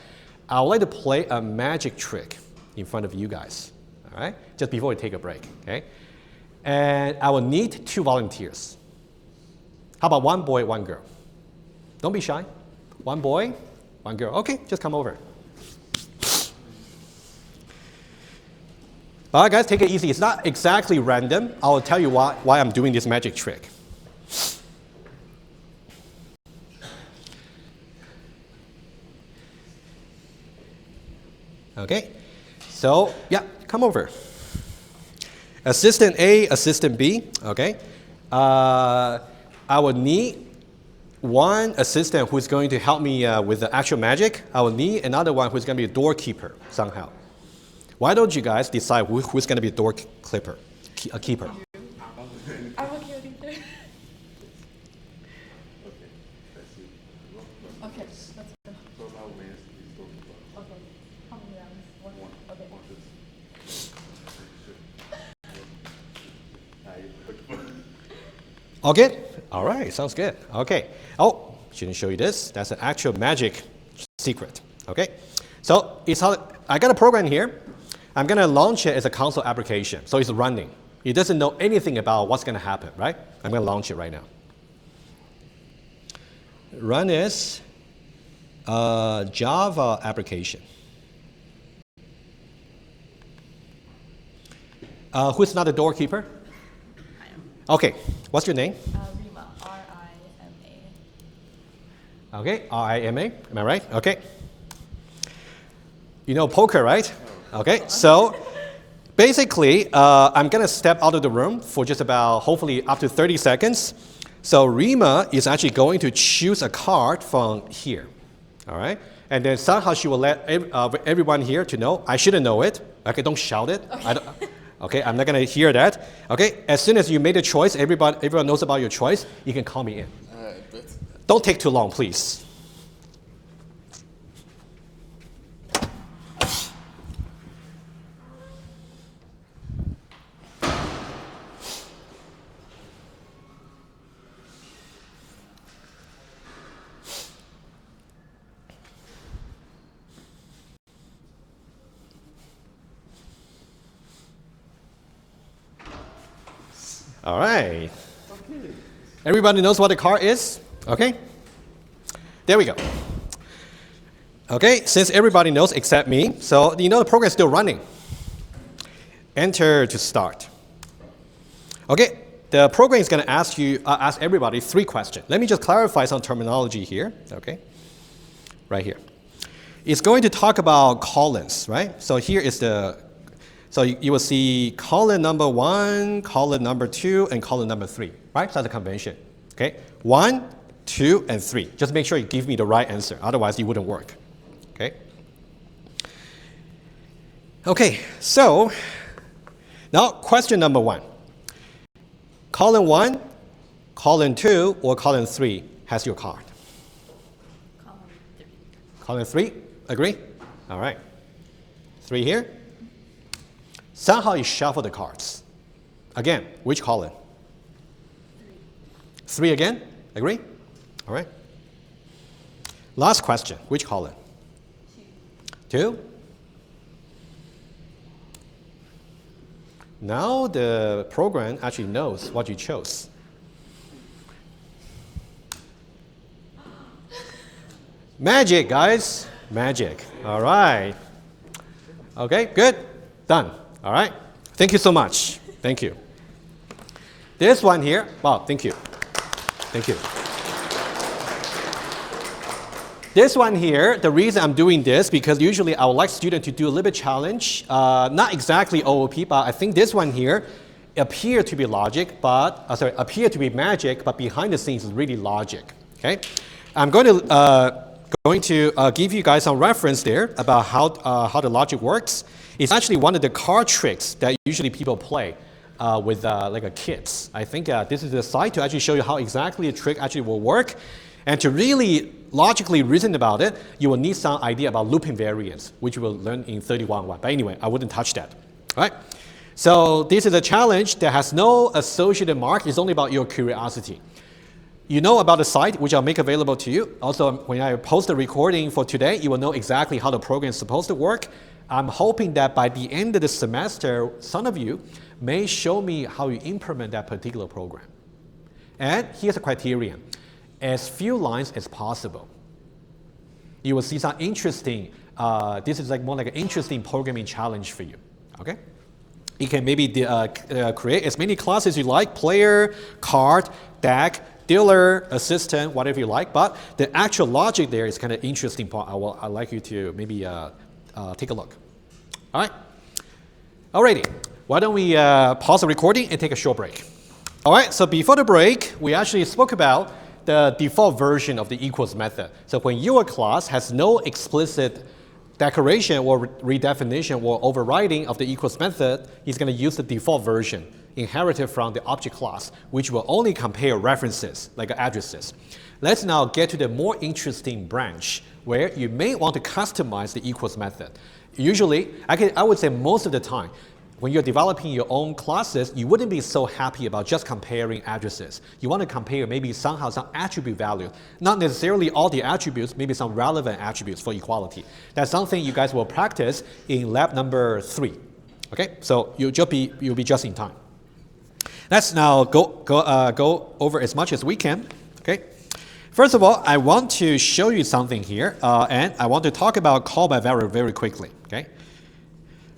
I would like to play a magic trick in front of you guys, all right? Just before we take a break, okay? And I will need 2 volunteers. How about 1 boy, 1 girl? Don't be shy. 1 boy, 1 girl. Okay, just come over. All right, guys, take it easy. It's not exactly random. I'll tell you why I'm doing this magic trick. Okay, so yeah, come over. Assistant A, assistant B, okay. I will need 1 assistant who's going to help me with the actual magic. I will need another one who's going to be a doorkeeper somehow. Why don't you guys decide who's going to be a door keeper? I'm okay with either. Okay, let's go. Okay, how many rounds? 1. Okay. Okay, all right, sounds good. Okay, oh, shouldn't show you this. That's an actual magic secret, okay? So I got a program here. I'm gonna launch it as a console application, so it's running. It doesn't know anything about what's gonna happen, right? I'm gonna launch it right now. Run as a Java application. Who's not a doorkeeper? I am. Okay, what's your name? Rima, R-I-M-A. Okay, R-I-M-A, am I right? Okay. You know poker, right? Okay, so basically, I'm gonna step out of the room for just about, hopefully, up to 30 seconds. So Rima is actually going to choose a card from here, all right? And then somehow she will let everyone here to know. I shouldn't know it. Okay, don't shout it. Okay. Okay, I'm not gonna hear that. Okay, as soon as you made a choice, everyone knows about your choice, you can call me in. Don't take too long, please. All right. Everybody knows what the card is? Okay. There we go. Okay, since everybody knows except me, so you know the program is still running. Enter to start. Okay, the program is going to ask everybody 3 questions. Let me just clarify some terminology here. Okay, right here. It's going to talk about columns, right? So here is so you will see column number 1, column number 2, and column number 3, right? So that's a convention. Okay, 1, 2, and 3. Just make sure you give me the right answer. Otherwise, it wouldn't work. Okay. Okay, so now question number 1. Column 1, column 2, or column 3 has your card? Column 3. Column 3, agree? All right. 3 here. Somehow you shuffle the cards. Again, which column? 3 again, agree? All right. Last question, which column? 2. Now the program actually knows what you chose. Magic, guys, magic. All right. Okay, good, done. All right, thank you so much. Thank you. This one here, wow, thank you. Thank you. This one here, the reason I'm doing this, because usually I would like students to do a little bit challenge, not exactly OOP, but I think this one here appear to be logic, but, appear to be magic, but behind the scenes is really logic, okay? I'm going to give you guys some reference there about how the logic works. It's actually one of the card tricks that usually people play with kids. I think this is the site to actually show you how exactly the trick actually will work. And to really logically reason about it, you will need some idea about loop invariance, which you will learn in 31.1. But anyway, I wouldn't touch that. All right? So this is a challenge that has no associated mark. It's only about your curiosity. You know about the site, which I'll make available to you. Also, when I post the recording for today, you will know exactly how the program is supposed to work. I'm hoping that by the end of the semester, some of you may show me how you implement that particular program. And here's the criterion. As few lines as possible. You will see some interesting, this is like more like an interesting programming challenge for you, okay? You can maybe create as many classes you like, player, card, deck, dealer, assistant, whatever you like, but the actual logic there is kind of interesting part. I'd like you to maybe take a look. All right? Alrighty, why don't we pause the recording and take a short break. All right, so before the break, we actually spoke about the default version of the equals method. So when your class has no explicit declaration or redefinition or overriding of the equals method, it's going to use the default version inherited from the object class, which will only compare references, like addresses. Let's now get to the more interesting branch where you may want to customize the equals method. Usually, I would say most of the time, when you're developing your own classes, you wouldn't be so happy about just comparing addresses. You want to compare maybe somehow some attribute value, not necessarily all the attributes, maybe some relevant attributes for equality. That's something you guys will practice in lab number 3. Okay, so you'll be just in time. Let's now go over as much as we can. Okay. First of all, I want to show you something here, and I want to talk about call by value very quickly. Okay.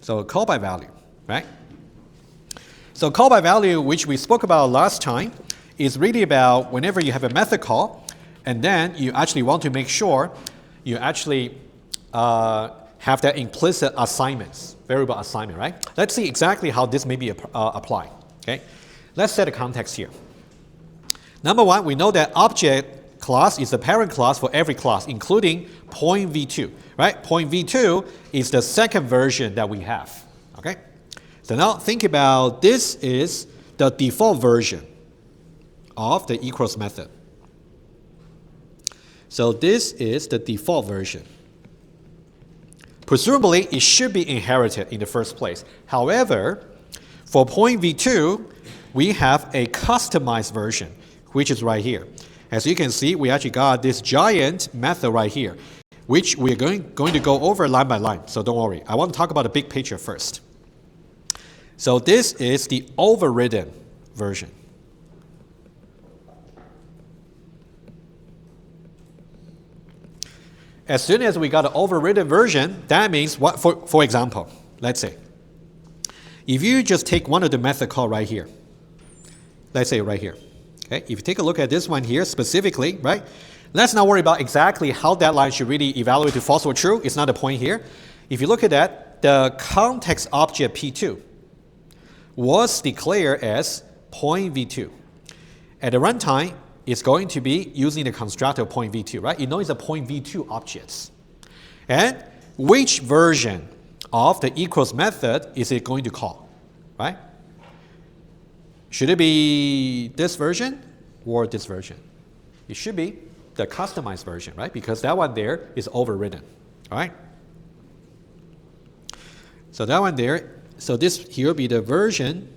So call by value. Right? So call by value, which we spoke about last time, is really about whenever you have a method call, and then you actually want to make sure you actually have that implicit assignments, variable assignment, right? Let's see exactly how this may be applied. Okay? Let's set a context here. Number one, we know that object class is the parent class for every class, including point v2, right? Point v2 is the second version that we have. Okay? So now think about this is the default version of the equals method. So this is the default version. Presumably, it should be inherited in the first place. However, for point v2, we have a customized version, which is right here. As you can see, we actually got this giant method right here, which we're going to go over line by line. So don't worry. I want to talk about the big picture first. So this is the overridden version. As soon as we got an overridden version, that means what? For example, let's say, if you just take one of the method call right here, let's say right here, okay? If you take a look at this one here specifically, right? Let's not worry about exactly how that line should really evaluate to false or true. It's not the point here. If you look at that, the context object P2 was declared as point v2. At the runtime, it's going to be using the constructor point v2, right? You know it's a point v2 objects. And which version of the equals method is it going to call, right? Should it be this version or this version? It should be the customized version, right? Because that one there is overridden, all right? So that one there, so this here will be the version,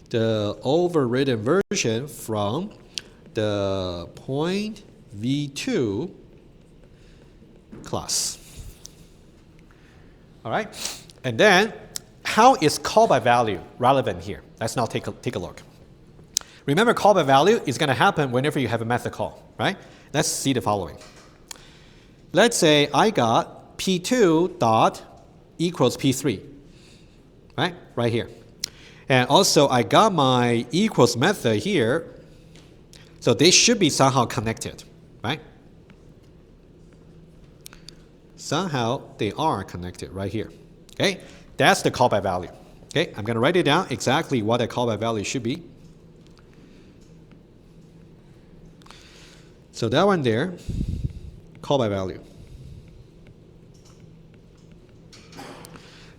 the overridden version from the point v2 class. All right, and then how is call by value relevant here? Let's now take a look. Remember, call by value is going to happen whenever you have a method call, right? Let's see the following. Let's say I got P2 dot equals P3, right? Right here. And also I got my equals method here, so they should be somehow connected, right? Somehow they are connected right here, okay? That's the call by value, okay? I'm going to write it down exactly what that call by value should be. So that one there, call by value.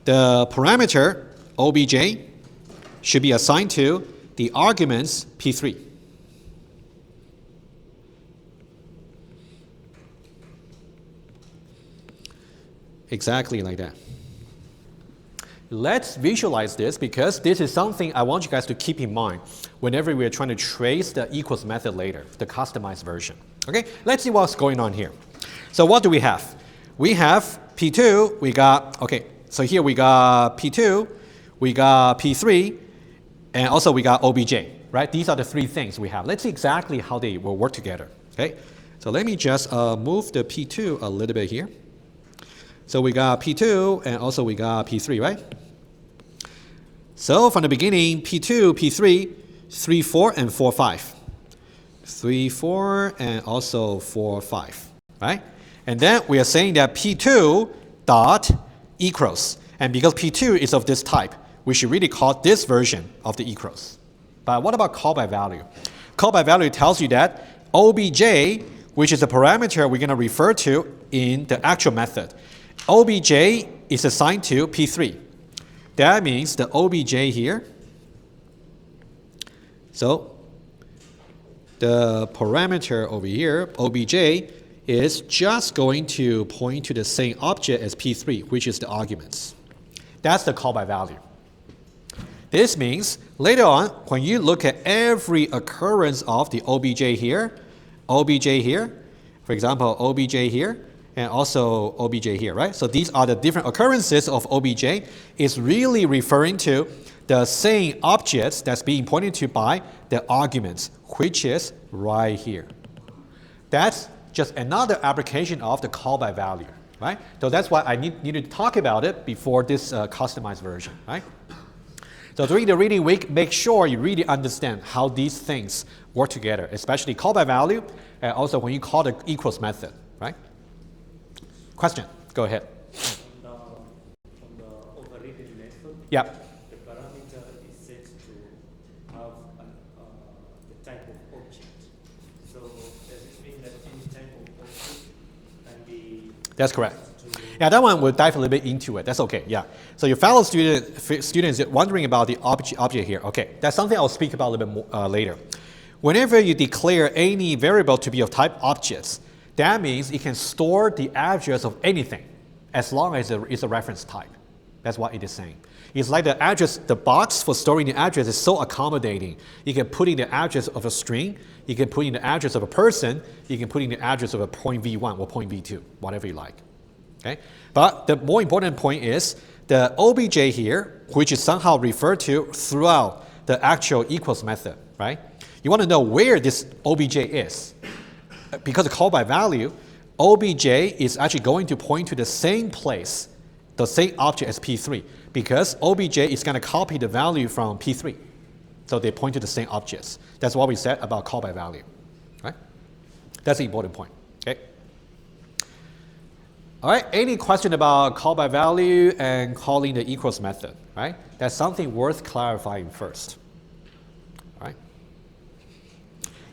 The parameter obj should be assigned to the arguments P3. Exactly like that. Let's visualize this because this is something I want you guys to keep in mind whenever we're trying to trace the equals method later, the customized version. Okay, let's see what's going on here. So what do we have? We have P2, we got, okay, so here we got P2, we got P3, and also we got OBJ, right? These are the three things we have. Let's see exactly how they will work together, okay? So let me just move the P2 a little bit here. So we got P2 and also we got P3, right? So from the beginning, P2, P3, 3, 4, and 4, 5. 3, 4, and also 4, 5, right? And then we are saying that P2 dot equals. And because P2 is of this type, we should really call this version of the equals. But what about call by value? Call by value tells you that OBJ, which is a parameter we're going to refer to in the actual method, OBJ is assigned to P3. That means the OBJ here, so the parameter over here, OBJ, is just going to point to the same object as P3, which is the arguments. That's the call by value. This means later on, when you look at every occurrence of the OBJ here, for example, OBJ here, and also OBJ here, right? So these are the different occurrences of OBJ. It's really referring to the same objects that's being pointed to by the arguments, which is right here. That's just another application of the call by value, right? So that's why I needed to talk about it before this customized version, right? So during the reading week, make sure you really understand how these things work together, especially call by value, and also when you call the equals method, right? Question, go ahead. On the overridden method, Yeah. the parameter is set to have the type of object. So does it mean that any type of object can be... That's correct. Yeah, that one we'll dive a little bit into it. That's okay, yeah. So your fellow students wondering about the object here. Okay, that's something I'll speak about a little bit more later. Whenever you declare any variable to be of type objects, that means it can store the address of anything as long as it's a reference type. That's what it is saying. It's like the address, the box for storing the address is so accommodating. You can put in the address of a string, you can put in the address of a person, you can put in the address of a point v1 or point v2, whatever you like. Okay? But the more important point is the OBJ here, which is somehow referred to throughout the actual equals method, right? You want to know where this OBJ is. Because of call by value, OBJ is actually going to point to the same place, the same object as P3, because OBJ is going to copy the value from P3. So they point to the same objects. That's what we said about call by value, right? That's the important point, okay? All right, any question about call by value and calling the equals method, right? That's something worth clarifying first, all right?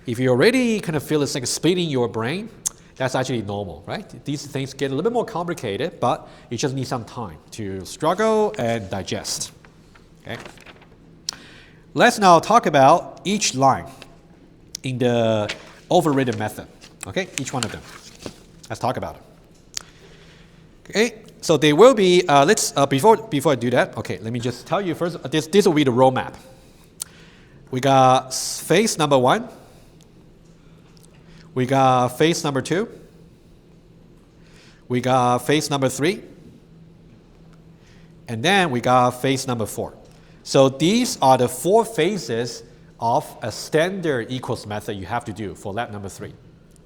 If you already kind of feel it's like spinning your brain, that's actually normal, right? These things get a little bit more complicated, but you just need some time to struggle and digest, okay? Let's now talk about each line in the overridden method, okay? Each one of them. Let's talk about it. Okay, so they will be, before I do that, okay, let me just tell you first, this will be the roadmap. We got phase number 1. We got phase number 2. We got phase number 3. And then we got phase number 4. So these are the 4 phases of a standard equals method you have to do for lab number 3.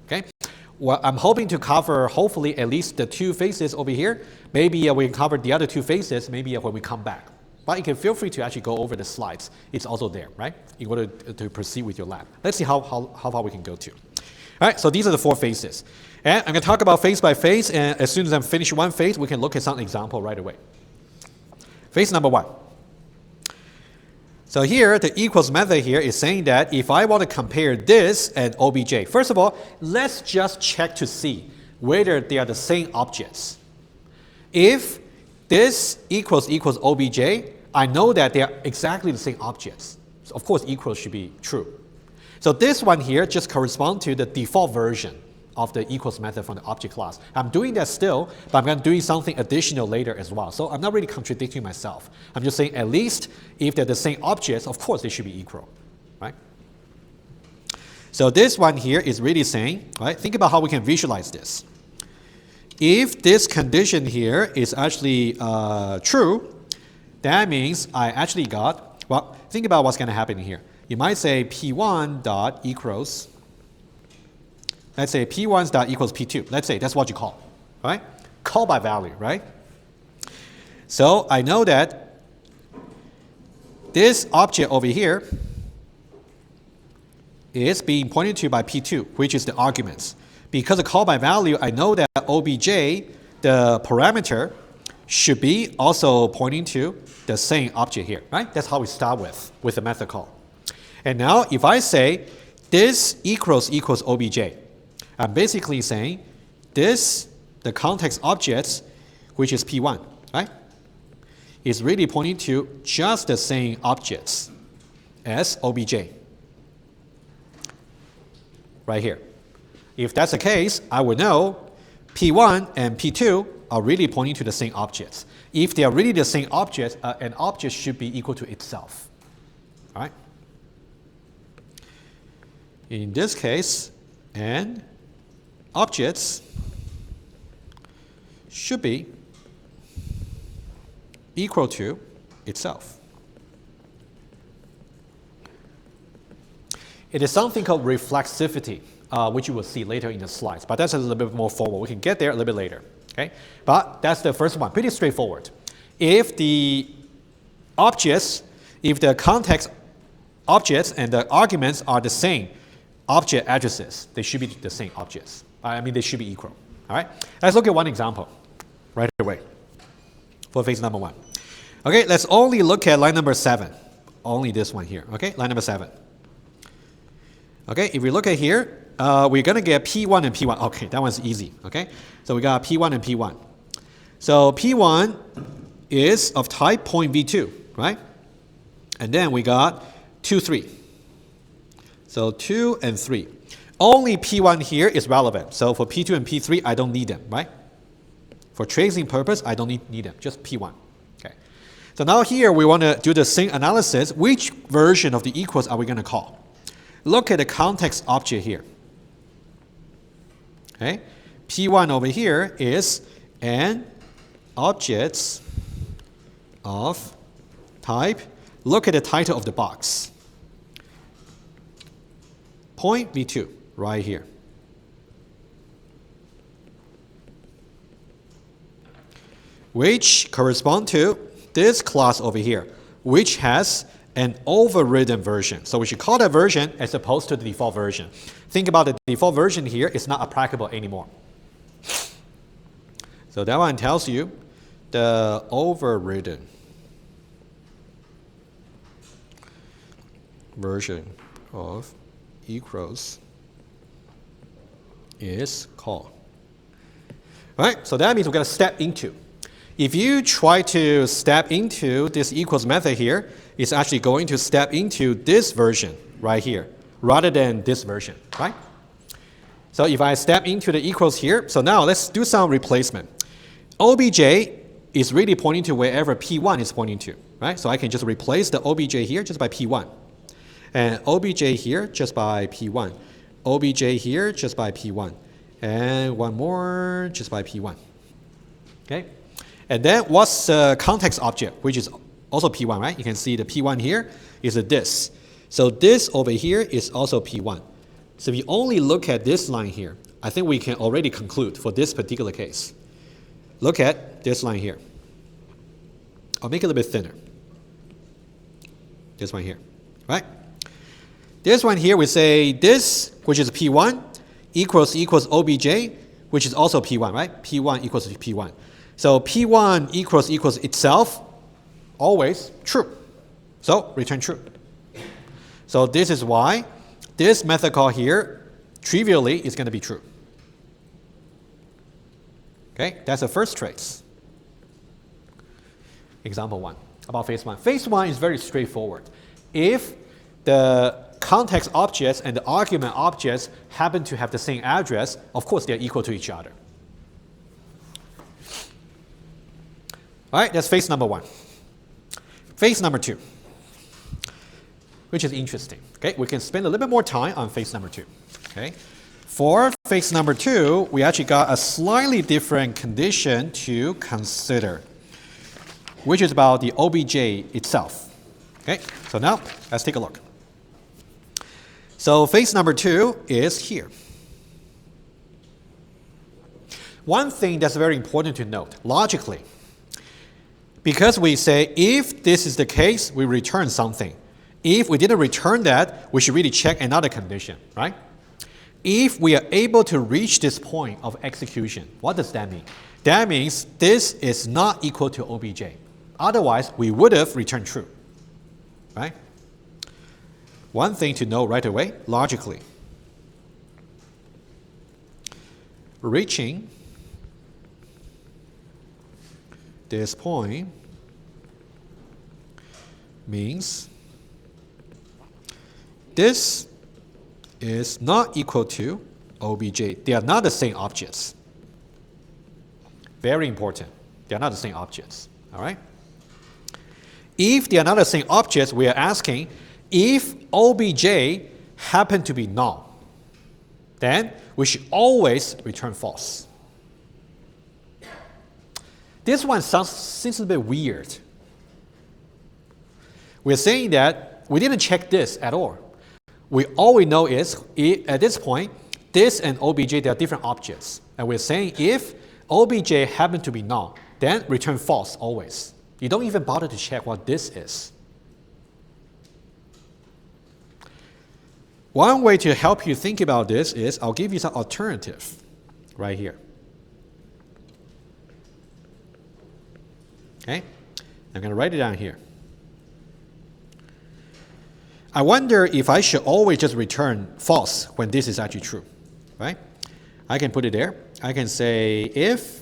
Okay? Well, I'm hoping to cover, hopefully, at least the 2 phases over here. Maybe we can cover the other 2 phases, maybe when we come back. But you can feel free to actually go over the slides. It's also there, right? In order to proceed with your lab. Let's see how far we can go to. All right, so these are the 4 phases. And I'm going to talk about phase by phase, and as soon as I'm finished one phase, we can look at some example right away. Phase number 1. So here, the equals method here is saying that if I want to compare this and OBJ, first of all, let's just check to see whether they are the same objects. If this equals OBJ, I know that they are exactly the same objects. So of course, equals should be true. So this one here just corresponds to the default version of the equals method from the object class. I'm doing that still, but I'm going to do something additional later as well. So I'm not really contradicting myself. I'm just saying at least if they're the same objects, of course they should be equal, right? So this one here is really saying, right, think about how we can visualize this. if this condition here is actually true, that means I actually got, well, think about what's going to happen here. You might say P1 dot equals, let's say P1 dot equals P2. Let's say that's what you call, right? Call by value, right? So I know that this object over here is being pointed to by P2, which is the arguments. Because of call by value, I know that OBJ, the parameter, should be also pointing to the same object here, right? That's how we start with the method call. And now if I say this equals OBJ, I'm basically saying this, the context objects, which is P1, right, is really pointing to just the same objects as OBJ. Right here. If that's the case, I would know P1 and P2 are really pointing to the same objects. If they are really the same objects, an object should be equal to itself. All right? In this case, an objects should be equal to itself. It is something called reflexivity, which you will see later in the slides. But that's a little bit more formal. We can get there a little bit later. Okay? But that's the first one. Pretty straightforward. If the objects, if the context objects and the arguments are the same object addresses, they should be the same objects. I mean, they should be equal. All right? Let's look at one example right away for phase number 1. Okay, let's only look at line number 7. Only this one here. Okay, line number 7. Okay, if we look at here, we're going to get P1 and P1. Okay, that one's easy. Okay, so we got P1 and P1. So P1 is of type point V2, right? And then we got 2, 3. So 2 and 3. Only P1 here is relevant. So for P2 and P3, I don't need them, right? For tracing purpose, I don't need them, just P1. Okay. So now here we want to do the same analysis. Which version of the equals are we going to call? Look at the context object here. Okay, P1 over here is an objects of type. Look at the title of the box. Point V2, right here. Which correspond to this class over here, which has an overridden version. So we should call that version as opposed to the default version. Think about the default version here, it's not applicable anymore. So that one tells you the overridden version of equals is called. All right, so that means we're going to step into. If you try to step into this equals method here, it's actually going to step into this version right here, rather than this version, right? So if I step into the equals here, so now let's do some replacement. OBJ is really pointing to wherever P1 is pointing to, right? So I can just replace the OBJ here just by P1. And OBJ here just by P1. OBJ here just by P1. And one more just by P1. Okay? And then what's the context object, which is also P1, right? You can see the P1 here is a this. So this over here is also P1. So if you only look at this line here, I think we can already conclude for this particular case. Look at this line here. I'll make it a little bit thinner. This one here, right? This one here, we say this, which is P1, equals OBJ, which is also P1, right? P1 equals P1. So P1 equals itself, always true. So return true. So this is why this method call here, trivially, is going to be true. Okay, that's the first trace. Example 1 about phase 1. Phase 1 is very straightforward. If the context objects and the argument objects happen to have the same address, of course they're equal to each other. All right, that's phase number 1. Phase number 2, which is interesting. Okay, we can spend a little bit more time on phase number 2. Okay, For phase number 2, we actually got a slightly different condition to consider, which is about the OBJ itself. Okay, so now let's take a look. So phase number 2 is here. One thing that's very important to note, logically, because we say if this is the case, we return something. If we didn't return that, we should really check another condition, right? If we are able to reach this point of execution, what does that mean? That means this is not equal to OBJ. Otherwise, we would have returned true, right? One thing to know right away, logically, reaching this point means this is not equal to OBJ. They are not the same objects. Very important. They are not the same objects. All right? If they are not the same objects, we are asking if OBJ happen to be null, then we should always return false. This one seems a bit weird. We're saying that we didn't check this at all. All we know is, at this point, this and OBJ, they are different objects. And we're saying if OBJ happen to be null, then return false always. You don't even bother to check what this is. One way to help you think about this is I'll give you some alternative right here. Okay? I'm going to write it down here. I wonder if I should always just return false when this is actually true, right? I can put it there. I can say if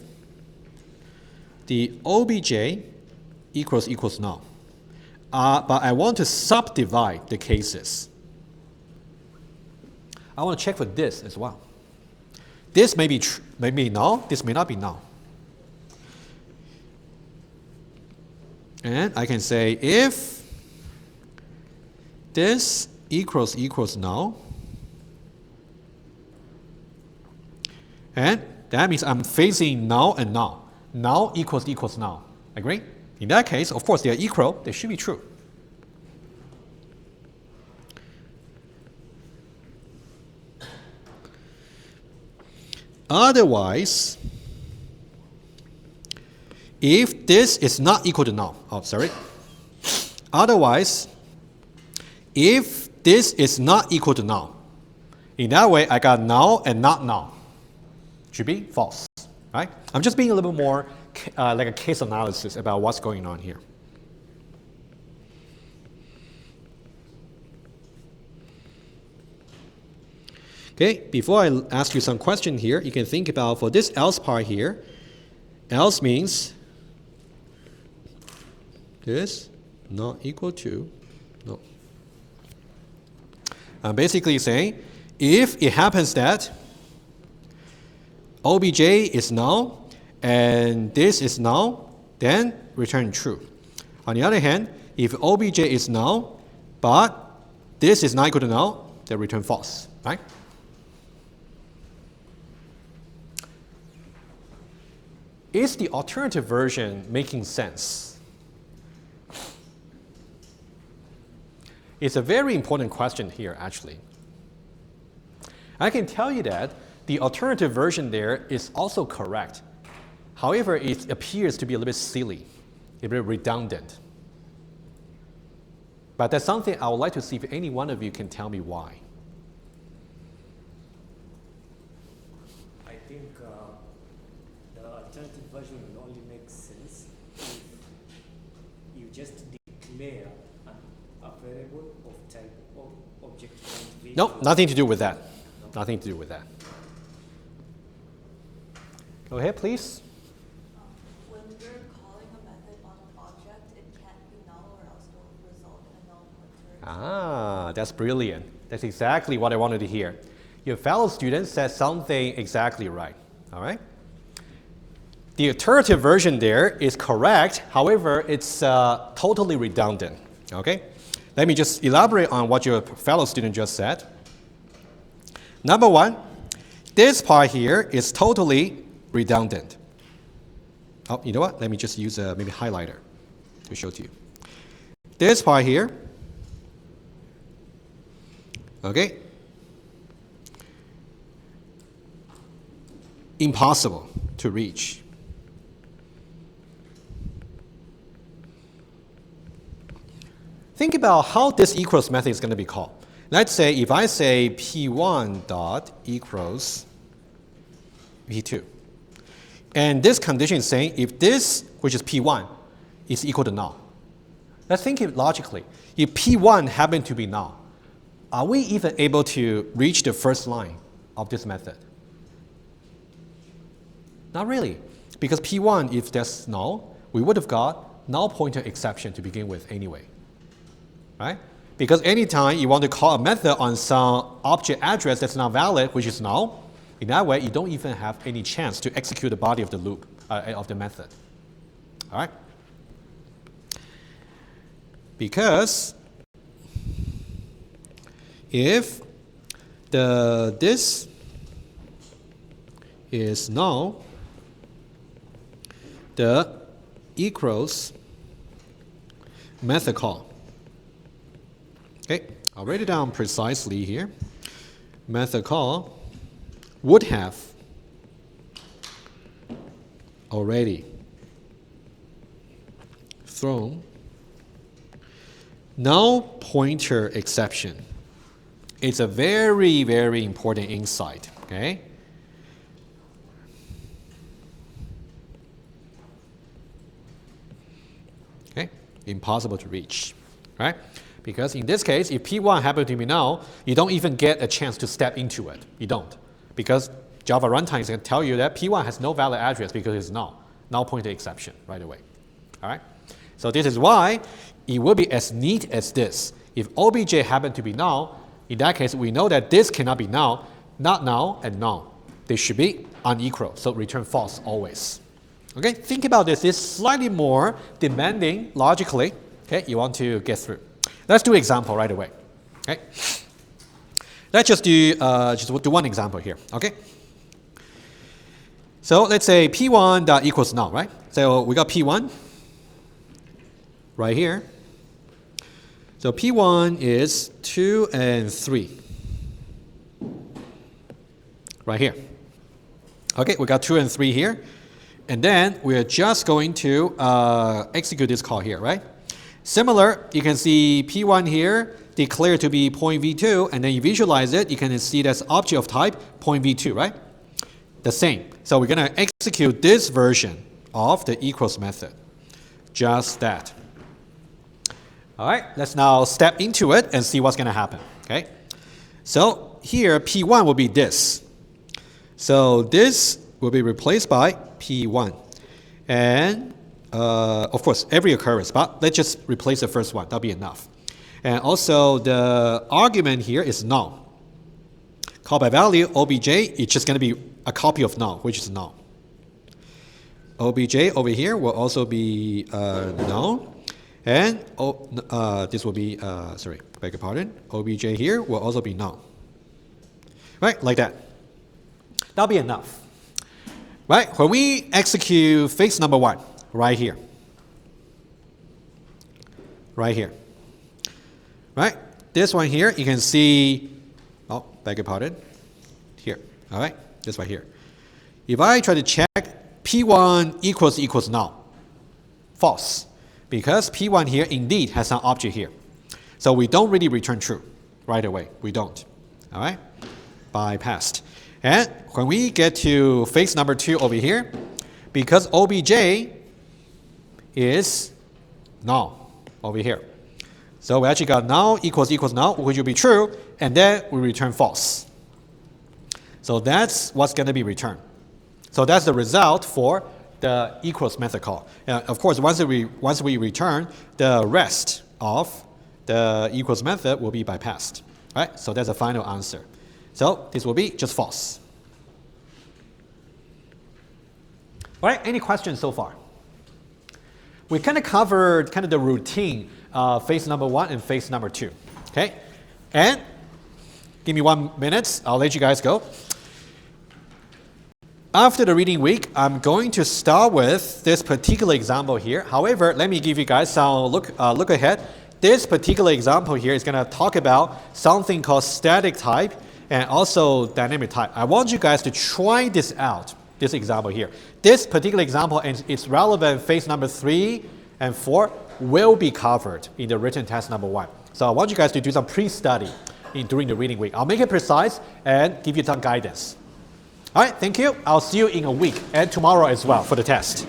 the OBJ equals null, but I want to subdivide the cases. I want to check for this as well. This may be null, this may not be null. And I can say if this equals null, and that means I'm facing null and null. Null equals null. Agree? In that case, of course, they are equal. They should be true. Otherwise, if this is not equal to null, otherwise, if this is not equal to null, in that way, I got null and not null. Should be false, right? I'm just being a little bit more like a case analysis about what's going on here. Okay, before I ask you some question here, you can think about for this else part here, else means this not equal to, no. I'm basically saying if it happens that OBJ is null and this is null, then return true. On the other hand, if OBJ is null, but this is not equal to null, then return false, right? Is the alternative version making sense? It's a very important question here, actually. I can tell you that the alternative version there is also correct. However, it appears to be a little bit silly, a bit redundant. But that's something I would like to see if any one of you can tell me why. I think the alternative version will only make sense if you just declare a variable of type of object point. No, nothing to do with that. No. Nothing to do with that. Go ahead, please. When you're calling a method on an object, it can't be null or else it will result in a null pointer. Ah, that's brilliant. That's exactly what I wanted to hear. Your fellow student said something exactly right. All right? The alternative version there is correct. However, it's totally redundant. Okay? Let me just elaborate on what your fellow student just said. Number one, This part here is totally redundant. Oh, you know what? Let me just use a maybe highlighter to show to you. This part here, okay, impossible to reach. Think about how this equals method is going to be called. Let's say if I say P1 dot equals P2. And this condition is saying if this, which is P1, is equal to null. Let's think it logically. If P1 happens to be null, are we even able to reach the first line of this method? Not really. Because P1, if that's null, we would have got null pointer exception to begin with anyway. Right? Because anytime you want to call a method on some object address that's not valid, which is null, in that way, you don't even have any chance to execute the body of the loop, of the method. All right? Because if this is null, the equals method call. Okay, I'll write it down precisely here. Method call would have already thrown null pointer exception. It's a very, very important insight, okay? Okay, impossible to reach, right? Because in this case, if P1 happens to be null, you don't even get a chance to step into it. You don't. Because Java runtime is going to tell you that P1 has no valid address because it's null. Null pointer exception right away. All right? So this is why it will be as neat as this. If obj happens to be null, in that case, we know that this cannot be null, not null, and null. They should be unequal, so return false always. Okay? Think about this. It's slightly more demanding logically. Okay? You want to get through. Let's do an example right away. Okay? Let's just do one example here. Okay? So let's say P1 dot equals null, right? So we got P1 right here. So P1 is 2 and 3. Right here. Okay, we got 2 and 3 here. And then we're just going to execute this call here, right? Similar, you can see P1 here declared to be point v2, and then you visualize it, you can see that's object of type point v2, right? The same. So we're going to execute this version of the equals method. Just that. All right, let's now step into it and see what's going to happen. Okay. So here P1 will be this. So this will be replaced by P1. And of course, every occurrence, but let's just replace the first one. That'll be enough. And also, the argument here is null. Call by value, obj, it's just going to be a copy of null, which is null. Obj over here will also be null. And this will be, sorry, beg your pardon. Obj here will also be null. Right, like that. That'll be enough. Right, when we execute phase number 1, right here. Right here. Right? This one here, you can see, oh, beg your pardon, here. All right, this right here. If I try to check P1 equals null, false, because P1 here indeed has an object here. So we don't really return true right away. We don't. All right? Bypassed. And when we get to phase number 2 over here, because obj is null over here. So we actually got null equals null, which will be true, and then we return false. So that's what's going to be returned. So that's the result for the equals method call. And of course, once we return, the rest of the equals method will be bypassed. Right? So that's the final answer. So this will be just false. All right, any questions so far? We kind of covered kind of the routine phase number 1 and phase number 2. Okay? And give me 1 minute, I'll let you guys go. After the reading week, I'm going to start with this particular example here. However, let me give you guys some look ahead. This particular example here is going to talk about something called static type and also dynamic type. I want you guys to try this out, this example here. This particular example and its relevant phase number 3 and 4 will be covered in the written test number 1. So I want you guys to do some pre-study during the reading week. I'll make it precise and give you some guidance. All right, thank you. I'll see you in a week and tomorrow as well for the test.